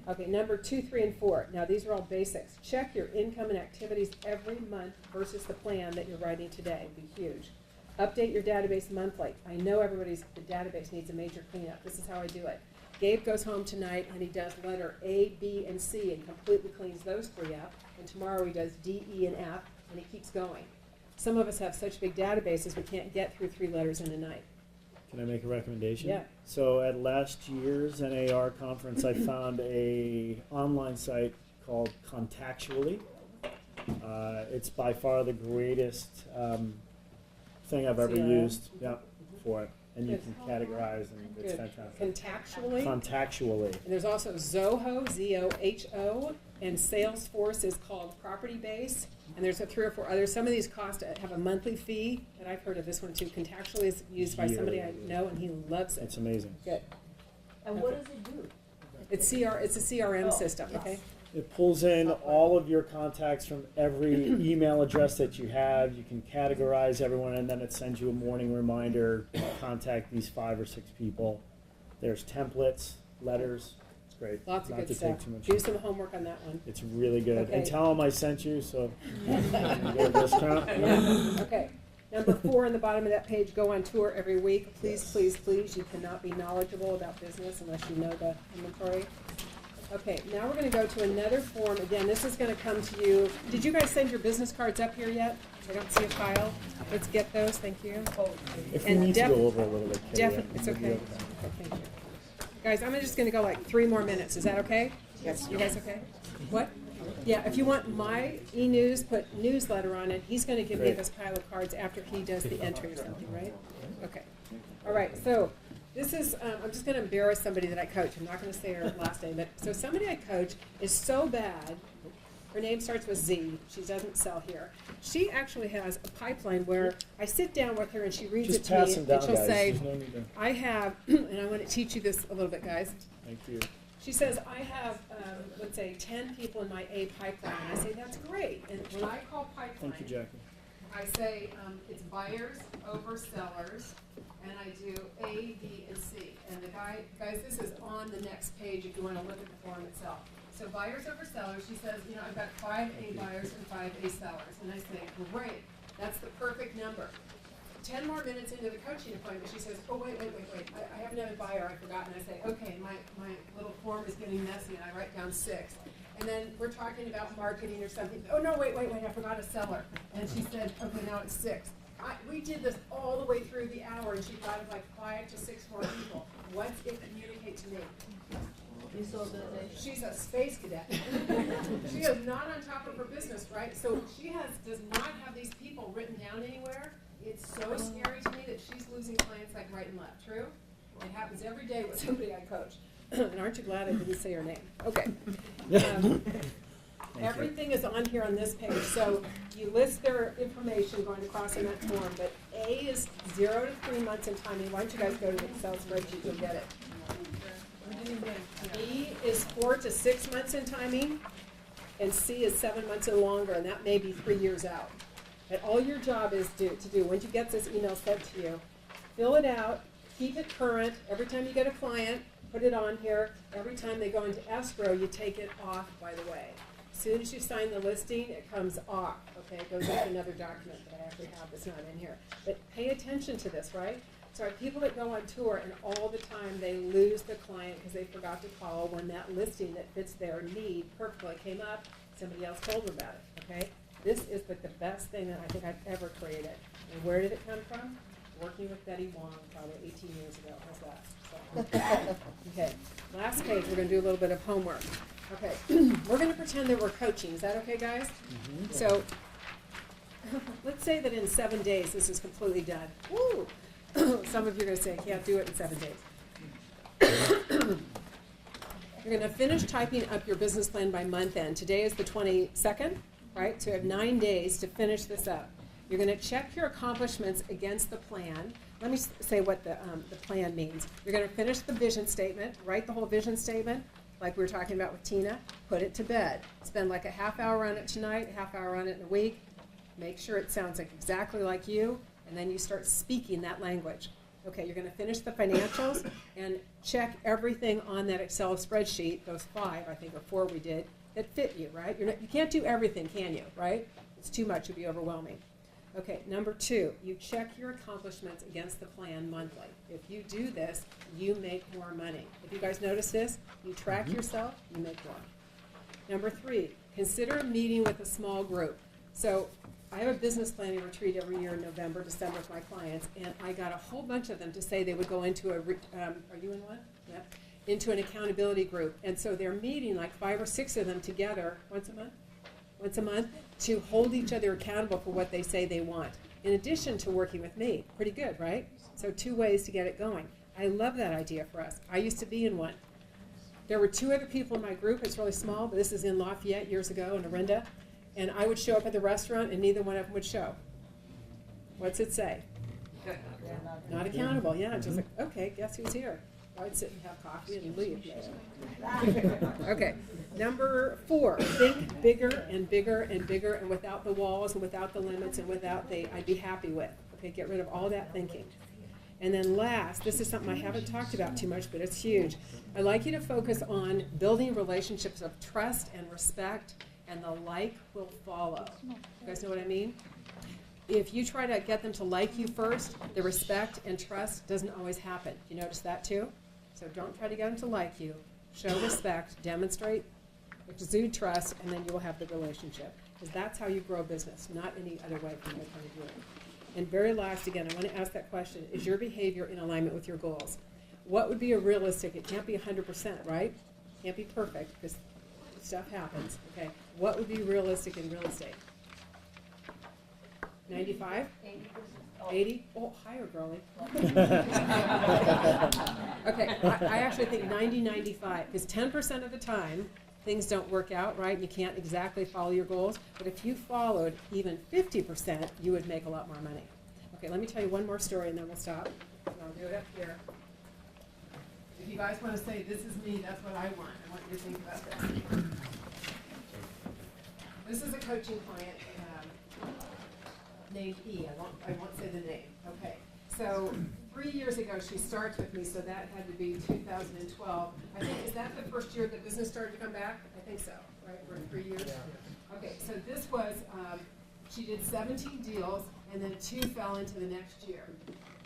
[SPEAKER 2] Okay, number 2, 3, and 4. Now these are all basics. Check your income and activities every month versus the plan that you're writing today. It'd be huge. Update your database monthly. I know the database needs a major cleanup. This is how I do it. Gabe goes home tonight and he does letter A, B, and C and completely cleans those 3 up. And tomorrow he does D, E, and F, and he keeps going. Some of us have such big databases we can't get through 3 letters in a night.
[SPEAKER 7] Can I make a recommendation?
[SPEAKER 2] Yeah.
[SPEAKER 7] So at last year's NAR conference, I found a online site called Contactually. It's by far the greatest thing I've ever
[SPEAKER 2] CRM?
[SPEAKER 7] used for it. And you
[SPEAKER 2] Good.
[SPEAKER 7] can categorize, and it's
[SPEAKER 2] Good.
[SPEAKER 7] fantastic.
[SPEAKER 2] Contactually.
[SPEAKER 7] Contactually.
[SPEAKER 2] And there's also Zoho, Z-O-H-O, and Salesforce is called Property Base. And there's 3 or 4 others. Some of these have a monthly fee, but I've heard of this one too. Contactually is used by somebody I know, and he loves it.
[SPEAKER 7] It's amazing.
[SPEAKER 2] Good.
[SPEAKER 8] And what does it do?
[SPEAKER 2] It's a CRM system, okay?
[SPEAKER 7] It pulls in all of your contacts from every email address that you have. You can categorize everyone, and then it sends you a morning reminder, contact these 5 or 6 people. There's templates, letters. It's great.
[SPEAKER 2] Lots of
[SPEAKER 7] Not
[SPEAKER 2] good
[SPEAKER 7] to
[SPEAKER 2] stuff.
[SPEAKER 7] take too much.
[SPEAKER 2] Do some homework on that one.
[SPEAKER 7] It's really good.
[SPEAKER 2] Okay.
[SPEAKER 7] And tell them I sent you, so you get a discount.
[SPEAKER 2] Yeah. Okay. Number 4 on the bottom of that page, go on tour every week. Please, please, please. You cannot be knowledgeable about business unless you know the inventory. Okay, now we're going to go to another form. Again, this is going to come to you. Did you guys send your business cards up here yet? I don't see a file. Let's get those. Thank you.
[SPEAKER 7] If we
[SPEAKER 2] And
[SPEAKER 7] need to go over a little bit, Kay,
[SPEAKER 2] Definitely, it's
[SPEAKER 7] we'll be
[SPEAKER 2] okay.
[SPEAKER 7] okay.
[SPEAKER 2] Okay, thank you. Guys, I'm just going to go like 3 more minutes. Is that okay?
[SPEAKER 3] Yes.
[SPEAKER 2] You guys okay? What? Yeah, if you want my e-news, put newsletter on it. He's going to give me
[SPEAKER 7] Great.
[SPEAKER 2] this pile of cards after he does the entry or something, right? Okay. All right, so this is, I'm just going to embarrass somebody that I coach. I'm not going to say her last name, but so somebody I coach is so bad. Her name starts with Z. She doesn't sell here. She actually has a pipeline where I sit down with her and she reads
[SPEAKER 7] Just
[SPEAKER 2] it to me,
[SPEAKER 7] pass them
[SPEAKER 2] and
[SPEAKER 7] down,
[SPEAKER 2] she'll
[SPEAKER 7] guys.
[SPEAKER 2] say,
[SPEAKER 7] There's no need to.
[SPEAKER 2] I have, and I want to teach you this a little bit, guys.
[SPEAKER 7] Thank you.
[SPEAKER 2] She says, I have, let's say, 10 people in my A pipeline. And I say, that's great. And when I call pipeline,
[SPEAKER 7] Thank you, Jackie.
[SPEAKER 2] I say it's buyers over sellers, and I do A, B, and C. And the guys, this is on the next page if you want to look at the form itself. So buyers over sellers, she says, I've got 5 A buyers and 5 A sellers. And I say, great, that's the perfect number. 10 more minutes into the coaching appointment, she says, oh, wait. I have another buyer I forgot. And I say, okay, my little form is getting messy, and I write down 6. And then we're talking about marketing or something. Oh, no, wait, I forgot a seller. And she said, okay, now it's 6. We did this all the way through the hour, and she thought of like 5 to 6 more people. What's it communicate to me?
[SPEAKER 8] This organization.
[SPEAKER 2] She's a space cadet. She is not on top of her business, right? So she does not have these people written down anywhere. It's so scary to me that she's losing clients like right and left. True? It happens every day with somebody I coach. And aren't you glad I didn't say her name? Okay. Everything is on here on this page. So you list their information going across in that form, but A is 0 to 3 months in timing. Why don't you guys go to the Excel spreadsheet, you'll get it. B is 4 to 6 months in timing, and C is 7 months and longer, and that may be 3 years out. And all your job is to do, once you get this email sent to you, fill it out, keep it current. Every time you get a client, put it on here. Every time they go into escrow, you take it off, by the way. As soon as you sign the listing, it comes off, okay? It goes into another document that I actually have that's not in here. But pay attention to this, right? So people that go on tour and all the time they lose the client because they forgot to call when that listing that fits their need perfectly came up, somebody else told them about it, okay? This is like the best thing that I think I've ever created. And where did it come from? Working with Betty Wong probably 18 years ago. How's that? So, okay, last page, we're going to do a little bit of homework. Okay, we're going to pretend that we're coaching. Is that okay, guys? Mm-hmm. So let's say that in 7 days this is completely done. Woo! Some of you are going to say, I can't do it in 7 days. You're going to finish typing up your business plan by month end. Today is the 22nd, right? So you have 9 days to finish this up. You're going to check your accomplishments against the plan. Let me say what the plan means. You're going to finish the vision statement, write the whole vision statement, like we were talking about with Tina, put it to bed. Spend like a half hour on it tonight, a half hour on it in a week. Make sure it sounds like exactly like you, and then you start speaking that language. Okay, you're going to finish the financials and check everything on that Excel spreadsheet, those 5, I think, or 4 we did, that fit you, right? You can't do everything, can you, right? It's too much, it'd be overwhelming. Okay, number 2, you check your accomplishments against the plan monthly. If you do this, you make more money. If you guys notice this, you track yourself, you make more. Number 3, consider meeting with a small group. So I have a business planning retreat every year in November, December with my clients, and I got a whole bunch of them to say they would go into are you in one? Yeah. Into an accountability group. And so they're meeting like 5 or 6 of them together once a month to hold each other accountable for what they say they want, in addition to working with me. Pretty good, right? So 2 ways to get it going. I love that idea for us. I used to be in one. There were 2 other people in my group. It's really small, but this is in Lafayette years ago in Orinda. And I would show up at the restaurant and neither one of them would show. What's it say? Not accountable, yeah. Just like, okay, guess who's here? I'd sit and have coffee and leave. Okay, number 4, think bigger and bigger and bigger and without the walls and without the limits and without the I'd be happy with. Okay, get rid of all that thinking. And then last, this is something I haven't talked about too much, but it's huge. I'd like you to focus on building relationships of trust and respect, and the like will follow. You guys know what I mean? If you try to get them to like you first, the respect and trust doesn't always happen. You notice that too? So don't try to get them to like you. Show respect, demonstrate, exude trust, and then you will have the relationship. Because that's how you grow business, not any other way from what you're doing. And very last, again, I want to ask that question, is your behavior in alignment with your goals? What would be a realistic, it can't be 100%, right? Can't be perfect, because stuff happens, okay? What would be realistic in real estate? 95? 80? Oh, higher, girlie. Okay, I actually think 90, 95, because 10% of the time, things don't work out, right? You can't exactly follow your goals. But if you followed even 50%, you would make a lot more money. Okay, let me tell you one more story and then we'll stop. And I'll do it up here. If you guys want to say, this is me, that's what I want you to think about this. This is a coaching client named E. I won't say the name. Okay, so 3 years ago she starts with me, so that had to be 2012. I think, is that the first year the business started to come back? I think so, right? For 3 years? Yeah. Okay, so this was, she did 17 deals, and then 2 fell into the next year.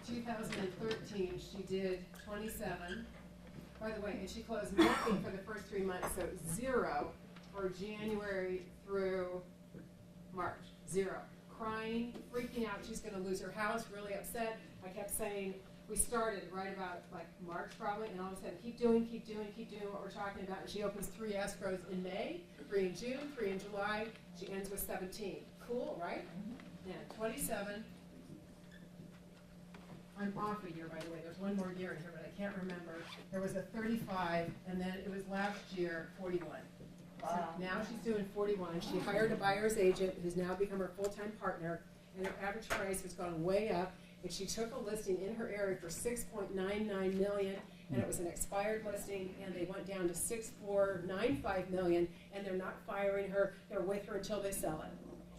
[SPEAKER 2] 2013, she did 27. By the way, and she closed nothing for the first 3 months, so 0 for January through March. 0. Crying, freaking out, she's going to lose her house, really upset. I kept saying, we started right about like March probably, and all of a sudden keep doing what we're talking about. And she opens 3 escrows in May, 3 in June, 3 in July. She ends with 17. Cool, right? Yeah, 27. I'm off a year, by the way. There's one more year in here, but I can't remember. There was a 35, and then it was last year 41. So now she's doing 41. She hired a buyer's agent who's now become her full-time partner, and her average price has gone way up. And she took a listing in her area for $6.99 million, and it was an expired listing, and they went down to $6.495 million, and they're not firing her. They're with her until they sell it.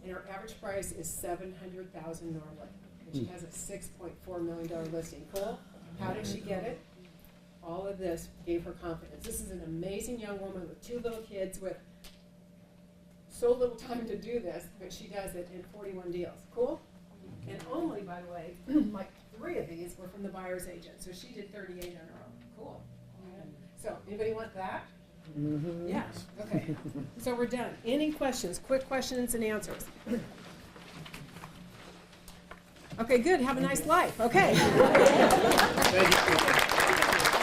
[SPEAKER 2] And her average price is $700,000 normally. And she has a $6.4 million listing. Cool? How did she get it? All of this gave her confidence. This is an amazing young woman with 2 little kids with so little time to do this, but she does it in 41 deals. Cool? And only, by the way, like 3 of these were from the buyer's agent. So she did 38 on her own. Cool. So, anybody want that?
[SPEAKER 7] Mm-hmm.
[SPEAKER 2] Yeah. Okay. So we're done. Any questions? Quick questions and answers. Okay, good. Have a nice life. Okay.
[SPEAKER 7] Thank you.